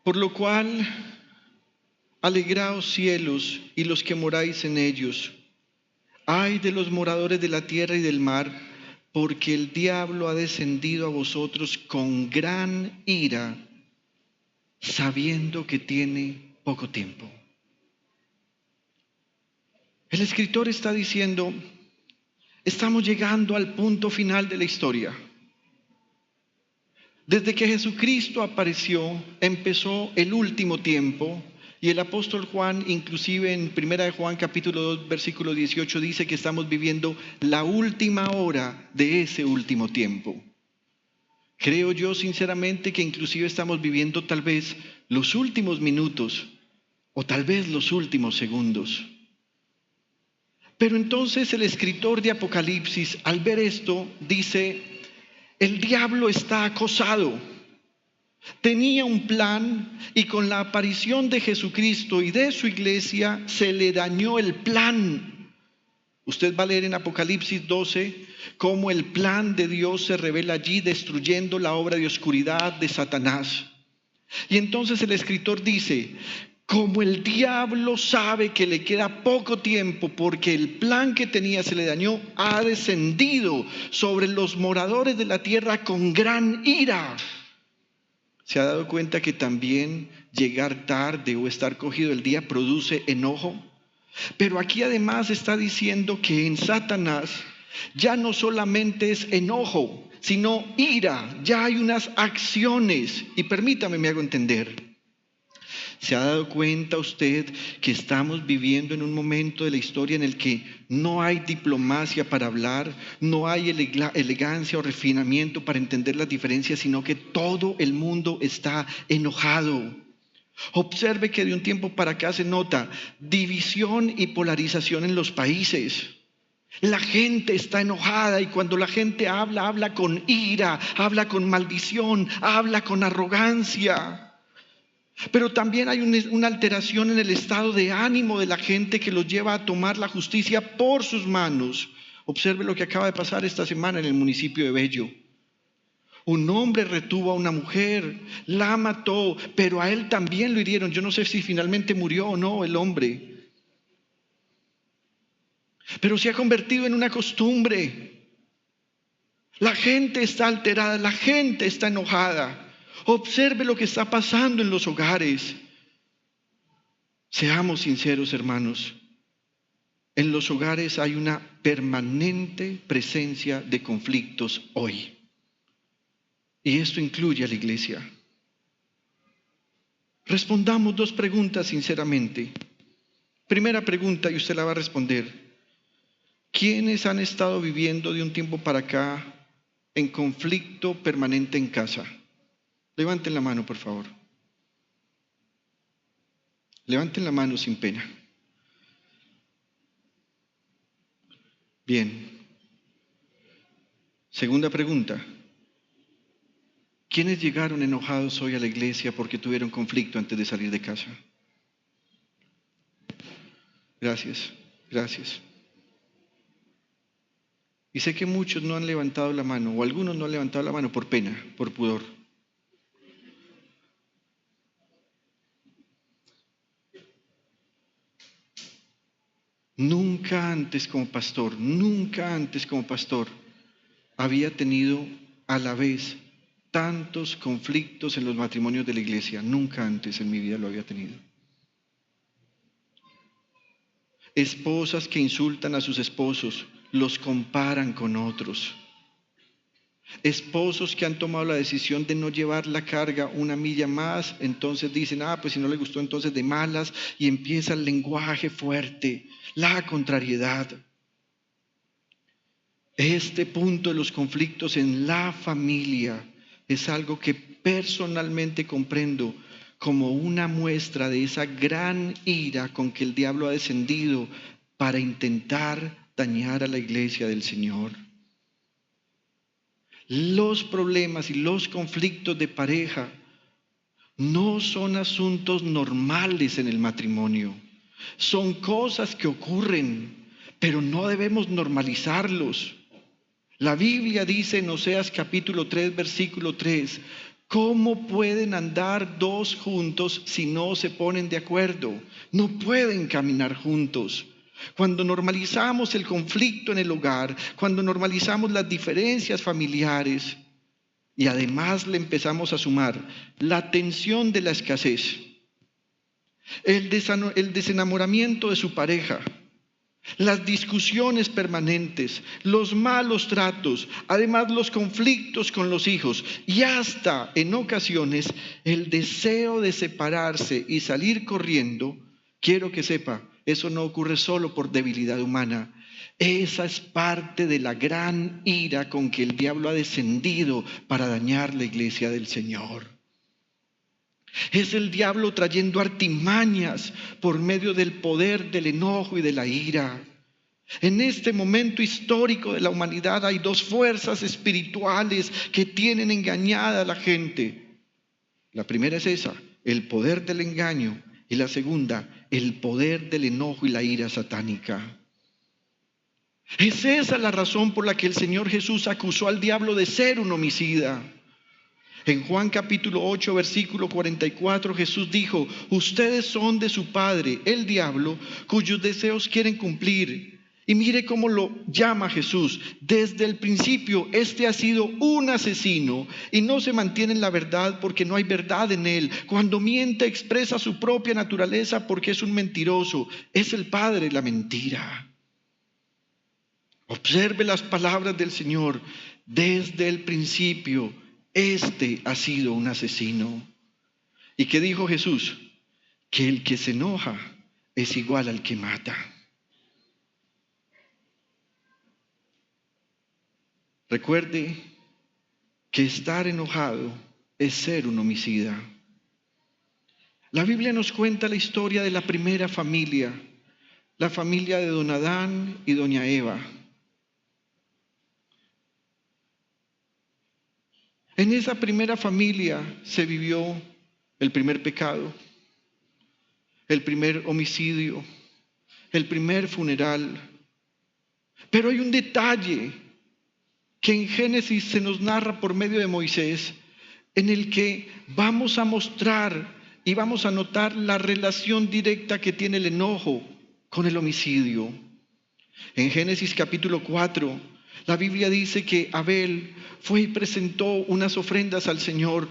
Speaker 2: Por lo cual, alegraos cielos y los que moráis en ellos. Ay de los moradores de la tierra y del mar, porque el diablo ha descendido a vosotros con gran ira, sabiendo que tiene poco tiempo. El escritor está diciendo, estamos llegando al punto final de la historia. Desde que Jesucristo apareció, empezó el último tiempo, y el apóstol Juan, inclusive en 1 de Juan capítulo 2, versículo 18, dice que estamos viviendo la última hora de ese último tiempo. Creo yo sinceramente que inclusive estamos viviendo tal vez los últimos minutos o tal vez los últimos segundos. Pero entonces el escritor de Apocalipsis, al ver esto, dice, el diablo está acosado. Tenía un plan y con la aparición de Jesucristo y de su iglesia se le dañó el plan. Usted va a leer en Apocalipsis 12 cómo el plan de Dios se revela allí destruyendo la obra de oscuridad de Satanás. Y entonces el escritor dice, como el diablo sabe que le queda poco tiempo porque el plan que tenía se le dañó, ha descendido sobre los moradores de la tierra con gran ira. ¿Se ha dado cuenta que también llegar tarde o estar cogido el día produce enojo? Pero aquí además está diciendo que en Satanás ya no solamente es enojo, sino ira. Ya hay unas acciones. Y permítame, me hago entender. ¿Se ha dado cuenta usted que estamos viviendo en un momento de la historia en el que no hay diplomacia para hablar, no hay elegancia o refinamiento para entender las diferencias, sino que todo el mundo está enojado? Observe que de un tiempo para acá se nota división y polarización en los países. La gente está enojada y cuando la gente habla, habla con ira, habla con maldición, habla con arrogancia. Pero también hay una alteración en el estado de ánimo de la gente que los lleva a tomar la justicia por sus manos. Observe lo que acaba de pasar esta semana en el municipio de Bello. Un hombre retuvo a una mujer, la mató, pero a él también lo hirieron. Yo no sé si finalmente murió o no el hombre. pero se ha convertido en una costumbre. La gente está alterada, la gente está enojada. Observe lo que está pasando en los hogares. Seamos sinceros, hermanos. En los hogares hay una permanente presencia de conflictos hoy. Y esto incluye a la iglesia. Respondamos 2 preguntas sinceramente. Primera pregunta, y usted la va a responder. ¿Quiénes han estado viviendo de un tiempo para acá en conflicto permanente en casa? Levanten la mano, por favor. Levanten la mano sin pena. Bien. Segunda pregunta. ¿Quiénes llegaron enojados hoy a la iglesia porque tuvieron conflicto antes de salir de casa? Gracias, gracias. Y sé que muchos no han levantado la mano, o algunos no han levantado la mano por pena, por pudor. Nunca antes como pastor había tenido a la vez tantos conflictos en los matrimonios de la iglesia. Nunca antes en mi vida lo había tenido. Esposas que insultan a sus esposos, los comparan con otros. Esposos que han tomado la decisión de no llevar la carga una milla más, entonces dicen, pues si no le gustó, entonces de malas, y empieza el lenguaje fuerte, la contrariedad. Este punto de los conflictos en la familia es algo que personalmente comprendo como una muestra de esa gran ira con que el diablo ha descendido para intentar dañar a la iglesia del Señor. Los problemas y los conflictos de pareja no son asuntos normales en el matrimonio. Son cosas que ocurren, pero no debemos normalizarlos. La Biblia dice en Oseas capítulo 3, versículo 3, ¿cómo pueden andar 2 juntos si no se ponen de acuerdo? No pueden caminar juntos. Cuando normalizamos el conflicto en el hogar, cuando normalizamos las diferencias familiares y además le empezamos a sumar la tensión de la escasez, el desenamoramiento de su pareja, las discusiones permanentes, los malos tratos, además los conflictos con los hijos y hasta en ocasiones el deseo de separarse y salir corriendo, quiero que sepa, eso no ocurre solo por debilidad humana. Esa es parte de la gran ira con que el diablo ha descendido para dañar la iglesia del Señor. Es el diablo trayendo artimañas por medio del poder del enojo y de la ira. En este momento histórico de la humanidad hay 2 fuerzas espirituales que tienen engañada a la gente. La primera es esa, el poder del engaño, y la segunda, el poder del enojo y la ira satánica. Es esa la razón por la que el Señor Jesús acusó al diablo de ser un homicida. En Juan capítulo 8, versículo 44, Jesús dijo, ustedes son de su padre, el diablo, cuyos deseos quieren cumplir. Y mire cómo lo llama Jesús. Desde el principio, este ha sido un asesino y no se mantiene en la verdad porque no hay verdad en él. Cuando miente, expresa su propia naturaleza porque es un mentiroso. Es el padre de la mentira. Observe las palabras del Señor. Desde el principio, este ha sido un asesino. ¿Y qué dijo Jesús? Que el que se enoja es igual al que mata. Recuerde que estar enojado es ser un homicida. La Biblia nos cuenta la historia de la primera familia, la familia de don Adán y doña Eva. En esa primera familia se vivió el primer pecado, el primer homicidio, el primer funeral. Pero hay un detalle que en Génesis se nos narra por medio de Moisés, en el que vamos a mostrar y vamos a notar la relación directa que tiene el enojo con el homicidio. En Génesis capítulo 4, la Biblia dice que Abel fue y presentó unas ofrendas al Señor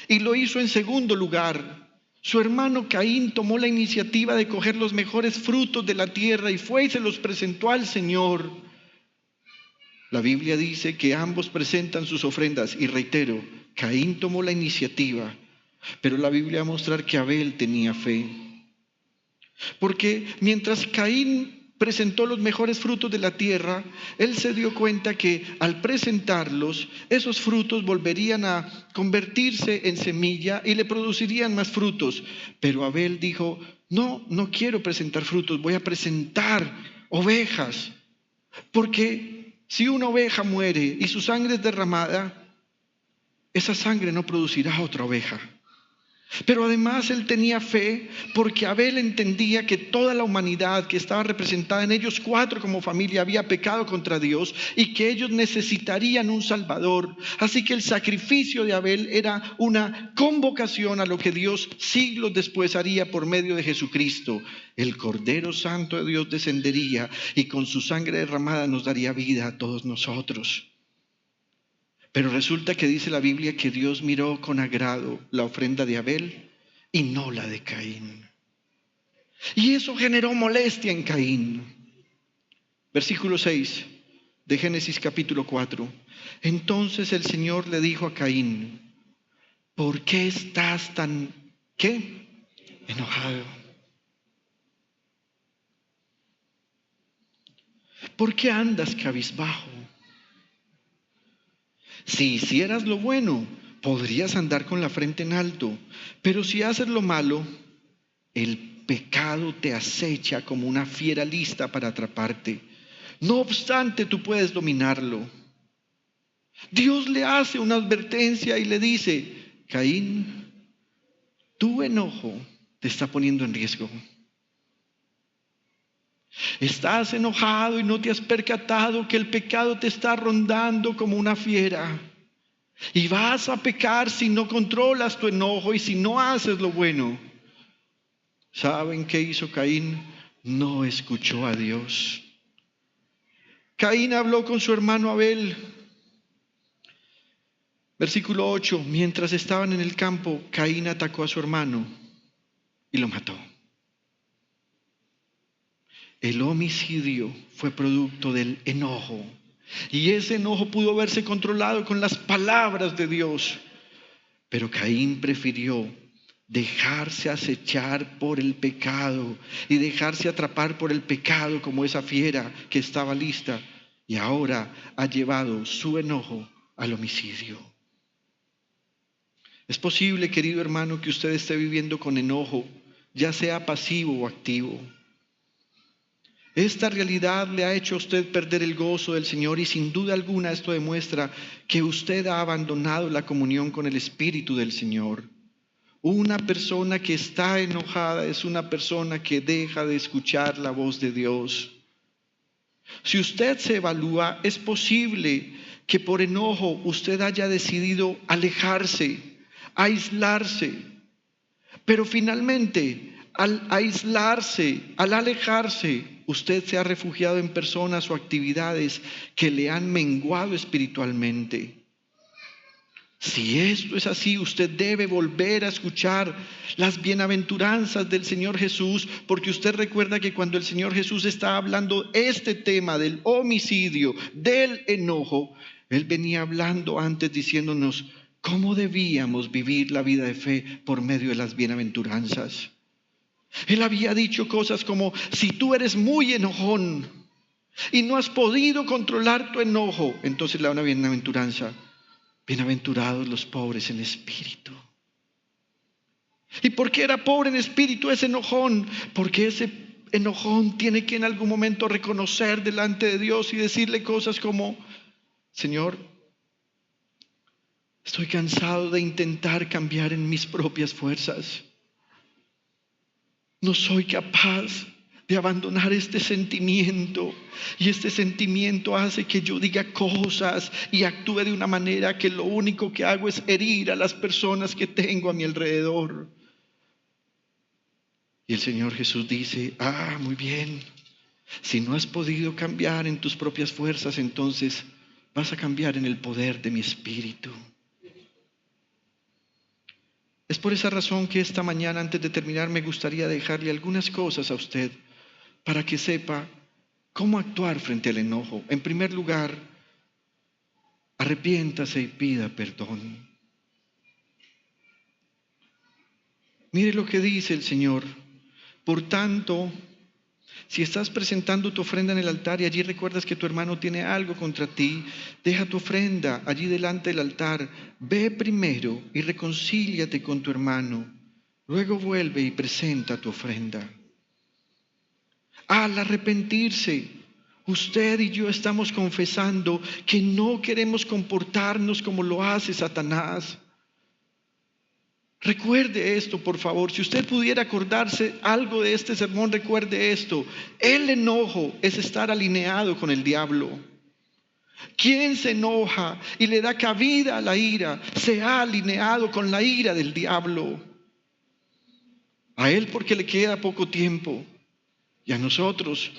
Speaker 2: y lo hizo en segundo lugar. Su hermano Caín tomó la iniciativa de coger los mejores frutos de la tierra y fue y se los presentó al Señor. La Biblia dice que ambos presentan sus ofrendas y reitero, Caín tomó la iniciativa, pero la Biblia va a mostrar que Abel tenía fe. Porque mientras Caín presentó los mejores frutos de la tierra, él se dio cuenta que al presentarlos, esos frutos volverían a convertirse en semilla y le producirían más frutos. Pero Abel dijo, no quiero presentar frutos, voy a presentar ovejas. Porque si una oveja muere y su sangre es derramada, esa sangre no producirá otra oveja. Pero además él tenía fe porque Abel entendía que toda la humanidad que estaba representada en ellos cuatro como familia había pecado contra Dios y que ellos necesitarían un Salvador. Así que el sacrificio de Abel era una convocación a lo que Dios siglos después haría por medio de Jesucristo. El Cordero Santo de Dios descendería y con su sangre derramada nos daría vida a todos nosotros. Pero resulta que dice la Biblia que Dios miró con agrado la ofrenda de Abel y no la de Caín. Y eso generó molestia en Caín. Versículo 6 de Génesis capítulo 4. Entonces el Señor le dijo a Caín, ¿por qué estás tan, qué? Enojado. ¿Por qué andas cabizbajo? Si hicieras lo bueno, podrías andar con la frente en alto, pero si haces lo malo, el pecado te acecha como una fiera lista para atraparte. No obstante, tú puedes dominarlo. Dios le hace una advertencia y le dice, Caín, tu enojo te está poniendo en riesgo. Estás enojado y no te has percatado que el pecado te está rondando como una fiera. Y vas a pecar si no controlas tu enojo y si no haces lo bueno. ¿Saben qué hizo Caín? No escuchó a Dios. Caín habló con su hermano Abel. Versículo 8. Mientras estaban en el campo, Caín atacó a su hermano y lo mató. El homicidio fue producto del enojo. Y ese enojo pudo verse controlado con las palabras de Dios. Pero Caín prefirió dejarse acechar por el pecado y dejarse atrapar por el pecado como esa fiera que estaba lista. Y ahora ha llevado su enojo al homicidio. Es posible, querido hermano, que usted esté viviendo con enojo, ya sea pasivo o activo. Esta realidad le ha hecho a usted perder el gozo del Señor y sin duda alguna esto demuestra que usted ha abandonado la comunión con el Espíritu del Señor. Una persona que está enojada es una persona que deja de escuchar la voz de Dios. Si usted se evalúa, es posible que por enojo usted haya decidido alejarse, aislarse, pero finalmente al aislarse, al alejarse, usted se ha refugiado en personas o actividades que le han menguado espiritualmente. Si esto es así, usted debe volver a escuchar las bienaventuranzas del Señor Jesús, porque usted recuerda que cuando el Señor Jesús estaba hablando este tema del homicidio, del enojo, Él venía hablando antes diciéndonos cómo debíamos vivir la vida de fe por medio de las bienaventuranzas. Él había dicho cosas como, si tú eres muy enojón y no has podido controlar tu enojo, entonces le da una bienaventuranza. Bienaventurados los pobres en espíritu. ¿Y por qué era pobre en espíritu ese enojón? Porque ese enojón tiene que en algún momento reconocer delante de Dios y decirle cosas como, Señor, estoy cansado de intentar cambiar en mis propias fuerzas. No soy capaz de abandonar este sentimiento y este sentimiento hace que yo diga cosas y actúe de una manera que lo único que hago es herir a las personas que tengo a mi alrededor. Y el Señor Jesús dice, muy bien, Si no has podido cambiar en tus propias fuerzas, entonces vas a cambiar en el poder de mi Espíritu. Es por esa razón que esta mañana, antes de terminar, me gustaría dejarle algunas cosas a usted para que sepa cómo actuar frente al enojo. En primer lugar, arrepiéntase y pida perdón. Mire lo que dice el Señor. Por tanto, si estás presentando tu ofrenda en el altar y allí recuerdas que tu hermano tiene algo contra ti, deja tu ofrenda allí delante del altar. Ve primero y reconcíliate con tu hermano. Luego vuelve y presenta tu ofrenda. Al arrepentirse, usted y yo estamos confesando que no queremos comportarnos como lo hace Satanás. Recuerde esto, por favor. Si usted pudiera acordarse algo de este sermón, recuerde esto. El enojo es estar alineado con el diablo. Quien se enoja y le da cabida a la ira, se ha alineado con la ira del diablo. A él porque le queda poco tiempo, y a nosotros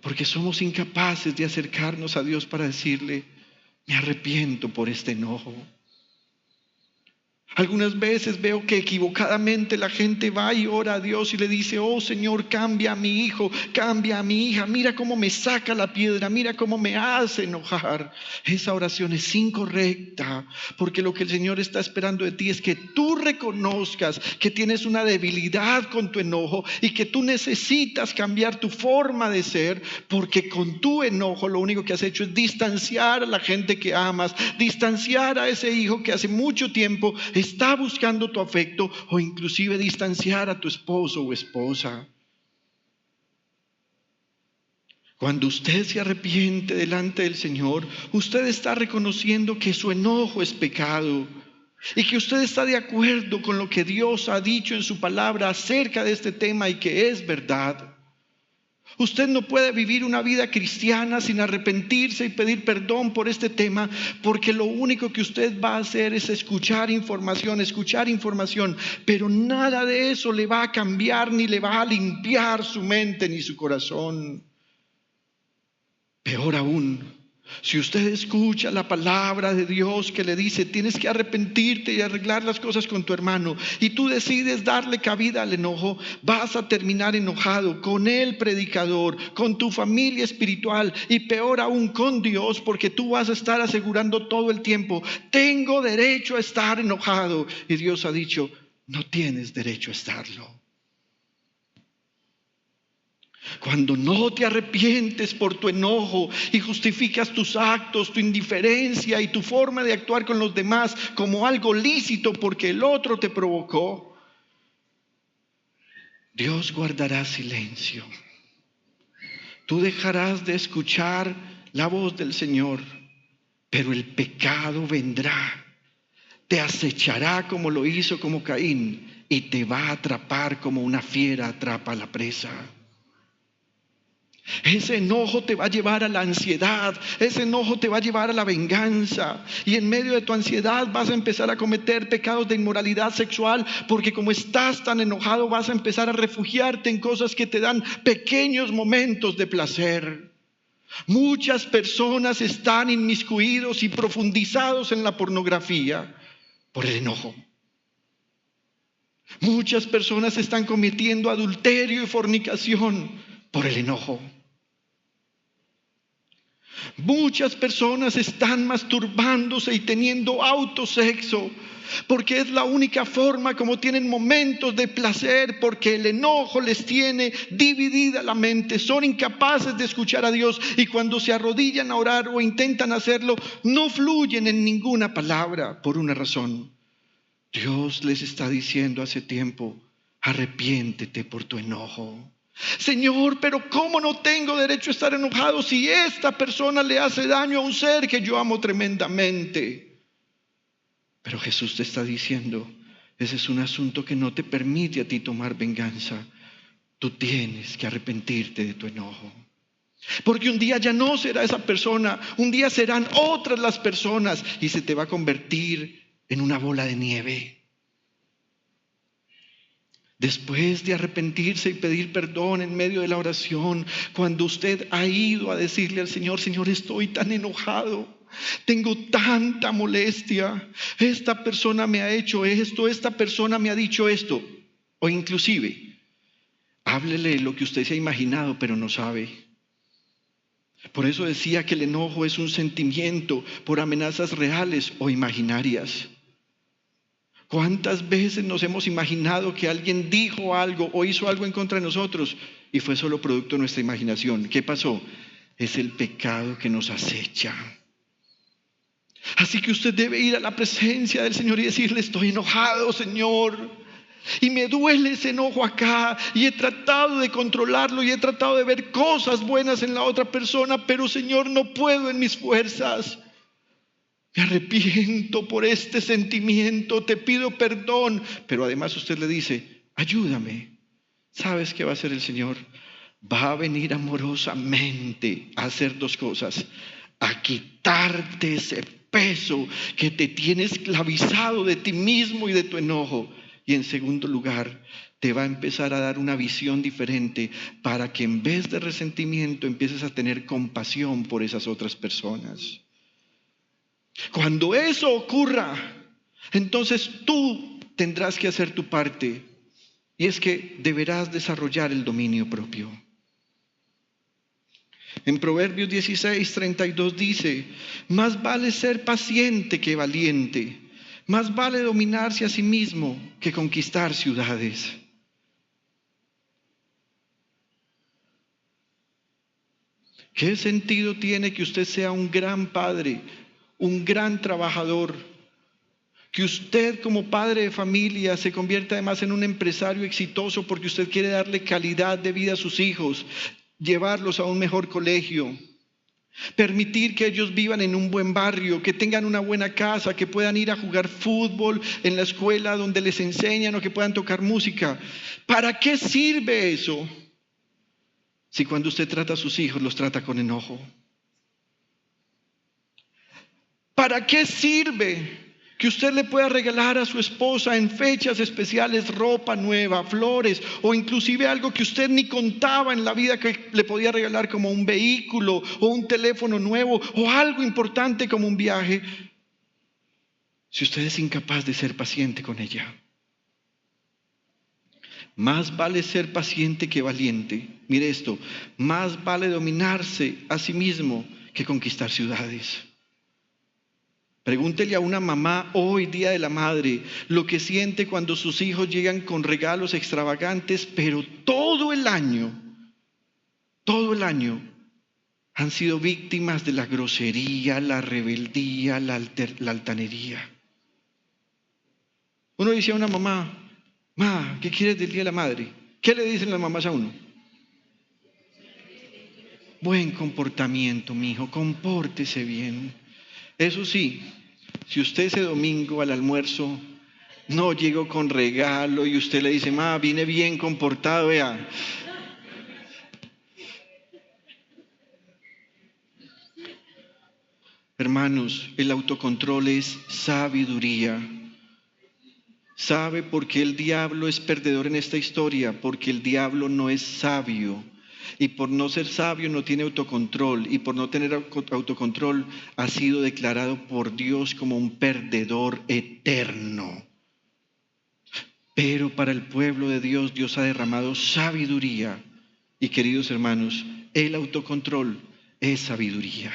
Speaker 2: porque somos incapaces de acercarnos a Dios para decirle: me arrepiento por este enojo. Algunas veces veo que equivocadamente la gente va y ora a Dios y le dice: oh Señor, cambia a mi hijo, cambia a mi hija, mira cómo me saca la piedra, mira cómo me hace enojar. Esa oración es incorrecta, porque lo que el Señor está esperando de ti es que tú reconozcas que tienes una debilidad con tu enojo y que tú necesitas cambiar tu forma de ser, porque con tu enojo lo único que has hecho es distanciar a la gente que amas, distanciar a ese hijo que hace mucho tiempo está buscando tu afecto, o inclusive distanciar a tu esposo o esposa. Cuando usted se arrepiente delante del Señor, usted está reconociendo que su enojo es pecado y que usted está de acuerdo con lo que Dios ha dicho en su palabra acerca de este tema y que es verdad. Usted no puede vivir una vida cristiana sin arrepentirse y pedir perdón por este tema, porque lo único que usted va a hacer es escuchar información, pero nada de eso le va a cambiar ni le va a limpiar su mente ni su corazón. Peor aún, si usted escucha la palabra de Dios que le dice: tienes que arrepentirte y arreglar las cosas con tu hermano, y tú decides darle cabida al enojo, vas a terminar enojado con el predicador, con tu familia espiritual y peor aún con Dios, porque tú vas a estar asegurando todo el tiempo: tengo derecho a estar enojado. Y Dios ha dicho: no tienes derecho a estarlo. Cuando no te arrepientes por tu enojo y justificas tus actos, tu indiferencia y tu forma de actuar con los demás como algo lícito porque el otro te provocó, Dios guardará silencio. Tú dejarás de escuchar la voz del Señor, pero el pecado vendrá, te acechará como lo hizo como Caín y te va a atrapar como una fiera atrapa a la presa. Ese enojo te va a llevar a la ansiedad, ese enojo te va a llevar a la venganza, y en medio de tu ansiedad vas a empezar a cometer pecados de inmoralidad sexual, porque como estás tan enojado vas a empezar a refugiarte en cosas que te dan pequeños momentos de placer. Muchas personas están inmiscuidos y profundizados en la pornografía por el enojo. Muchas personas están cometiendo adulterio y fornicación por el enojo. Muchas personas están masturbándose y teniendo autosexo porque es la única forma como tienen momentos de placer, porque el enojo les tiene dividida la mente. Son incapaces de escuchar a Dios y cuando se arrodillan a orar o intentan hacerlo, no fluyen en ninguna palabra por una razón. Dios les está diciendo hace tiempo: arrepiéntete por tu enojo. Señor, pero ¿cómo no tengo derecho a estar enojado si esta persona le hace daño a un ser que yo amo tremendamente? Pero Jesús te está diciendo: ese es un asunto que no te permite a ti tomar venganza. Tú tienes que arrepentirte de tu enojo. Porque un día ya no será esa persona, un día serán otras las personas y se te va a convertir en una bola de nieve. Después de arrepentirse y pedir perdón en medio de la oración, cuando usted ha ido a decirle al Señor, Señor, estoy tan enojado, tengo tanta molestia, esta persona me ha hecho esto, esta persona me ha dicho esto, o inclusive, háblele lo que usted se ha imaginado pero no sabe. Por eso decía que el enojo es un sentimiento por amenazas reales o imaginarias. ¿Cuántas veces nos hemos imaginado que alguien dijo algo o hizo algo en contra de nosotros y fue solo producto de nuestra imaginación? ¿Qué pasó? Es el pecado que nos acecha. Así que usted debe ir a la presencia del Señor y decirle, estoy enojado, Señor, y me duele ese enojo acá, y he tratado de controlarlo y he tratado de ver cosas buenas en la otra persona, pero Señor, no puedo en mis fuerzas. Me arrepiento por este sentimiento, te pido perdón. Pero además usted le dice, ayúdame. ¿Sabes qué va a hacer el Señor? Va a venir amorosamente a hacer dos cosas: a quitarte ese peso que te tiene esclavizado de ti mismo y de tu enojo. Y en segundo lugar, te va a empezar a dar una visión diferente para que en vez de resentimiento empieces a tener compasión por esas otras personas. Cuando eso ocurra, entonces tú tendrás que hacer tu parte, y es que deberás desarrollar el dominio propio. En Proverbios 16:32 dice, más vale ser paciente que valiente, más vale dominarse a sí mismo que conquistar ciudades. ¿Qué sentido tiene que usted sea un gran padre, un gran trabajador, que usted como padre de familia se convierta además en un empresario exitoso porque usted quiere darle calidad de vida a sus hijos, llevarlos a un mejor colegio, permitir que ellos vivan en un buen barrio, que tengan una buena casa, que puedan ir a jugar fútbol en la escuela donde les enseñan o que puedan tocar música? ¿Para qué sirve eso si cuando usted trata a sus hijos los trata con enojo? ¿Para qué sirve que usted le pueda regalar a su esposa en fechas especiales ropa nueva, flores o inclusive algo que usted ni contaba en la vida que le podía regalar, como un vehículo o un teléfono nuevo o algo importante como un viaje, si usted es incapaz de ser paciente con ella? Más vale ser paciente que valiente. Mire esto, más vale dominarse a sí mismo que conquistar ciudades. Pregúntele a una mamá hoy, Día de la Madre, lo que siente cuando sus hijos llegan con regalos extravagantes, pero todo el año han sido víctimas de la grosería, la rebeldía, la altanería. Uno dice a una mamá, ¿qué quieres del Día de la Madre? ¿Qué le dicen las mamás a uno? Buen comportamiento, mi hijo, compórtese bien. Eso sí, si usted ese domingo al almuerzo no llegó con regalo y usted le dice, vine bien comportado, vea. Hermanos, el autocontrol es sabiduría. ¿Sabe por qué el diablo es perdedor en esta historia? Porque el diablo no es sabio. Y por no ser sabio no tiene autocontrol, y por no tener autocontrol ha sido declarado por Dios como un perdedor eterno. Pero para el pueblo de Dios, Dios ha derramado sabiduría. Y queridos hermanos, el autocontrol es sabiduría.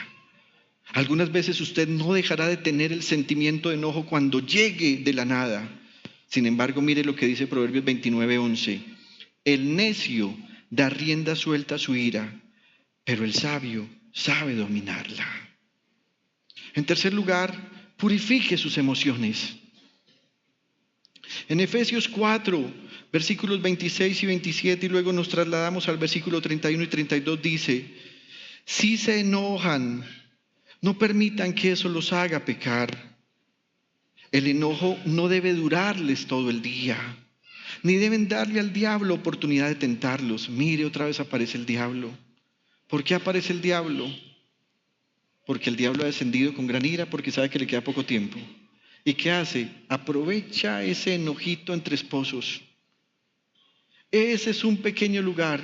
Speaker 2: Algunas veces usted no dejará de tener el sentimiento de enojo cuando llegue de la nada. Sin embargo, mire lo que dice Proverbios 29:11. El necio da rienda suelta a su ira, pero el sabio sabe dominarla. En tercer lugar, purifique sus emociones. En Efesios 4, versículos 26 y 27, y luego nos trasladamos al versículo 31 y 32, dice, si se enojan, no permitan que eso los haga pecar. El enojo no debe durarles todo el día, ni deben darle al diablo oportunidad de tentarlos. Mire, otra vez aparece el diablo. ¿Por qué aparece el diablo? Porque el diablo ha descendido con gran ira, porque sabe que le queda poco tiempo. ¿Y qué hace? Aprovecha ese enojito entre esposos Ese es un pequeño lugar.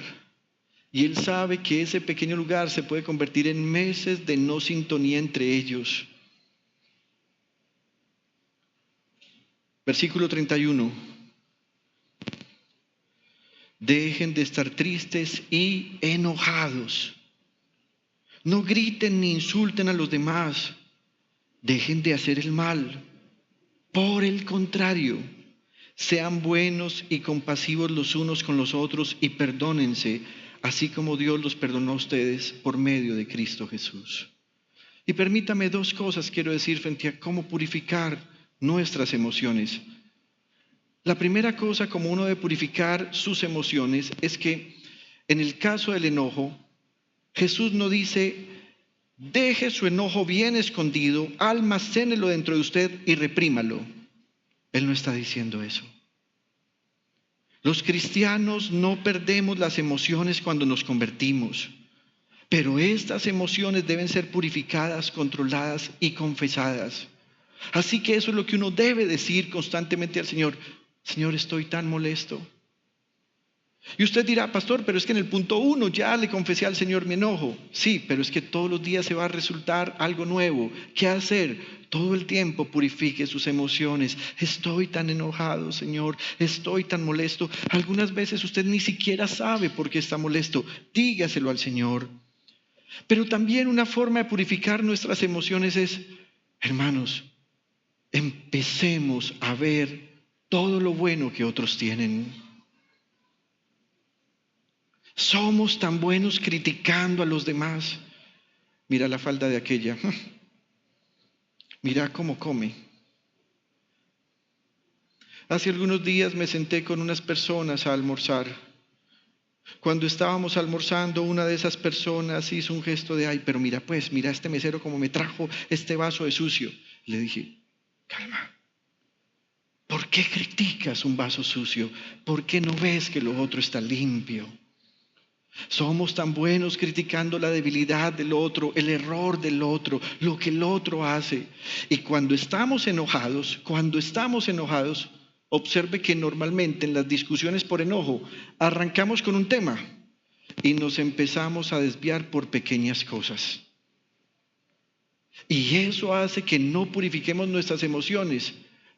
Speaker 2: Y Él sabe que ese pequeño lugar se puede convertir en meses de no sintonía entre ellos. Versículo 31. Dejen de estar tristes y enojados. No griten ni insulten a los demás. Dejen de hacer el mal. Por el contrario, sean buenos y compasivos los unos con los otros y perdónense, así como Dios los perdonó a ustedes por medio de Cristo Jesús. Y permítame dos cosas quiero decir frente a cómo purificar nuestras emociones. La primera cosa como uno debe purificar sus emociones es que en el caso del enojo, Jesús no dice, deje su enojo bien escondido, almacénelo dentro de usted y reprímalo. Él no está diciendo eso. Los cristianos no perdemos las emociones cuando nos convertimos, pero estas emociones deben ser purificadas, controladas y confesadas. Así que eso es lo que uno debe decir constantemente al Señor. Señor, estoy tan molesto. Y usted dirá, pastor, pero es que en el punto 1 ya le confesé al Señor mi enojo. Sí, pero es que todos los días se va a resultar algo nuevo. ¿Qué hacer? Todo el tiempo purifique sus emociones. Estoy tan enojado, Señor. Estoy tan molesto. Algunas veces usted ni siquiera sabe por qué está molesto. Dígaselo al Señor. Pero también una forma de purificar nuestras emociones es, hermanos, empecemos a ver todo lo bueno que otros tienen. Somos tan buenos criticando a los demás. Mira la falda de aquella. Mira cómo come. Hace algunos días me senté con unas personas a almorzar. Cuando estábamos almorzando, una de esas personas hizo un gesto de, ay, pero mira pues, mira este mesero como me trajo este vaso de sucio. Le dije, calma. ¿Por qué criticas un vaso sucio? ¿Por qué no ves que lo otro está limpio? Somos tan buenos criticando la debilidad del otro, el error del otro, lo que el otro hace. Y cuando estamos enojados, observe que normalmente en las discusiones por enojo arrancamos con un tema y nos empezamos a desviar por pequeñas cosas. Y eso hace que no purifiquemos nuestras emociones,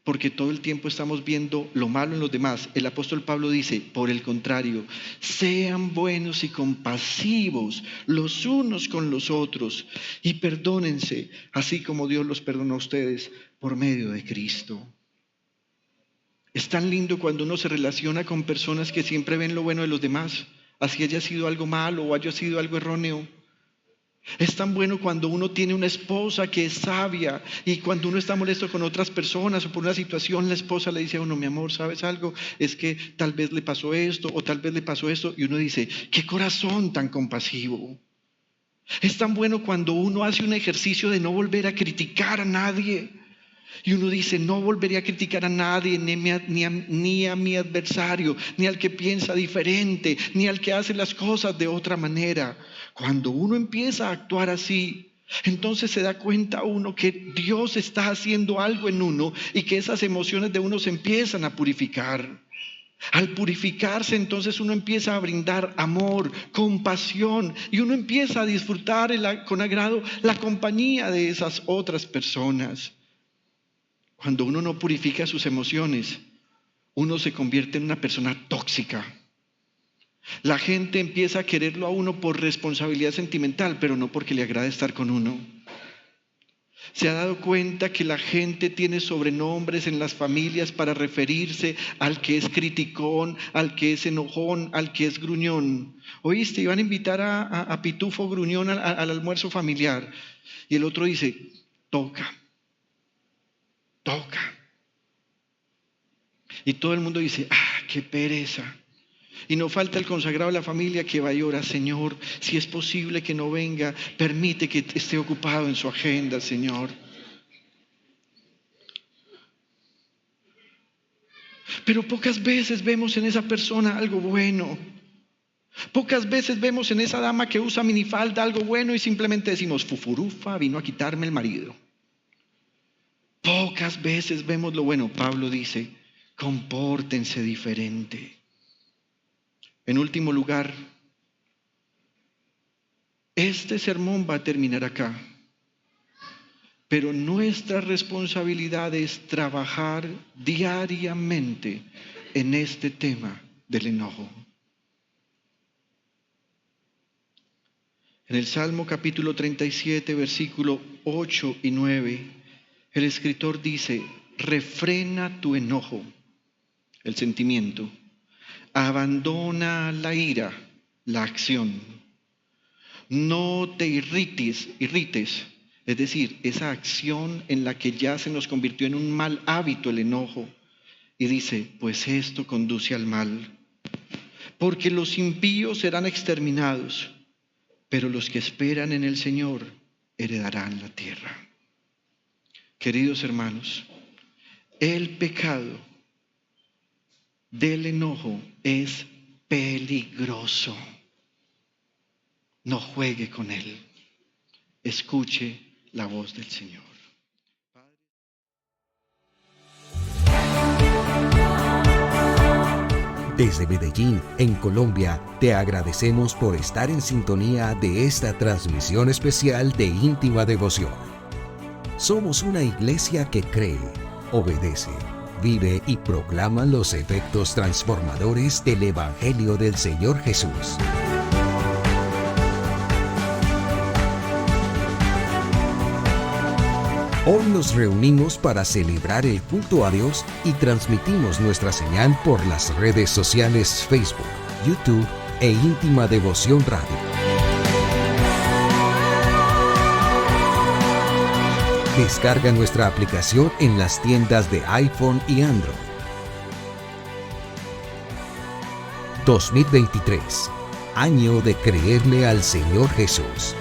Speaker 2: porque todo el tiempo estamos viendo lo malo en los demás. El apóstol Pablo dice, por el contrario, sean buenos y compasivos los unos con los otros y perdónense, así como Dios los perdonó a ustedes por medio de Cristo. Es tan lindo cuando uno se relaciona con personas que siempre ven lo bueno de los demás, así haya sido algo malo o haya sido algo erróneo. Es tan bueno cuando uno tiene una esposa que es sabia y cuando uno está molesto con otras personas o por una situación, la esposa le dice a uno, mi amor, ¿sabes algo? Es que tal vez le pasó esto o tal vez le pasó esto, y uno dice, qué corazón tan compasivo. Es tan bueno cuando uno hace un ejercicio de no volver a criticar a nadie. Y uno dice, no volveré a criticar a nadie, ni a mi adversario, ni al que piensa diferente, ni al que hace las cosas de otra manera. Cuando uno empieza a actuar así, entonces se da cuenta uno que Dios está haciendo algo en uno y que esas emociones de uno se empiezan a purificar. Al purificarse, entonces uno empieza a brindar amor, compasión, y uno empieza a disfrutar con agrado la compañía de esas otras personas. Cuando uno no purifica sus emociones, uno se convierte en una persona tóxica. La gente empieza a quererlo a uno por responsabilidad sentimental, pero no porque le agrada estar con uno. ¿Se ha dado cuenta que la gente tiene sobrenombres en las familias para referirse al que es criticón, al que es enojón, al que es gruñón? ¿Oíste? Iban a invitar a Pitufo Gruñón al almuerzo familiar. Y el otro dice, toca. Y todo el mundo dice, qué pereza. Y no falta el consagrado de la familia que va y ora, Señor, si es posible que no venga, permite que esté ocupado en su agenda, Señor. Pero pocas veces vemos en esa persona algo bueno. Pocas veces vemos en esa dama que usa minifalda algo bueno y simplemente decimos, fufurufa, vino a quitarme el marido. Pocas veces vemos lo bueno. Pablo dice, compórtense diferente. En último lugar, este sermón va a terminar acá, pero nuestra responsabilidad es trabajar diariamente en este tema del enojo. En el Salmo capítulo 37, versículo 8 y 9, el escritor dice: refrena tu enojo, el sentimiento, abandona la ira, la acción. No te irrites, es decir, esa acción en la que ya se nos convirtió en un mal hábito el enojo. Y dice, pues esto conduce al mal. Porque los impíos serán exterminados, pero los que esperan en el Señor heredarán la tierra. Queridos hermanos, el pecado del enojo es peligroso. No juegue con él. Escuche la voz del Señor.
Speaker 1: Desde Medellín, en Colombia, te agradecemos por estar en sintonía de esta transmisión especial de Íntima Devoción. Somos una iglesia que cree, obedece, vive y proclama los efectos transformadores del Evangelio del Señor Jesús. Hoy nos reunimos para celebrar el culto a Dios y transmitimos nuestra señal por las redes sociales Facebook, YouTube e Íntima Devoción Radio. Descarga nuestra aplicación en las tiendas de iPhone y Android. 2023, año de creerle al Señor Jesús.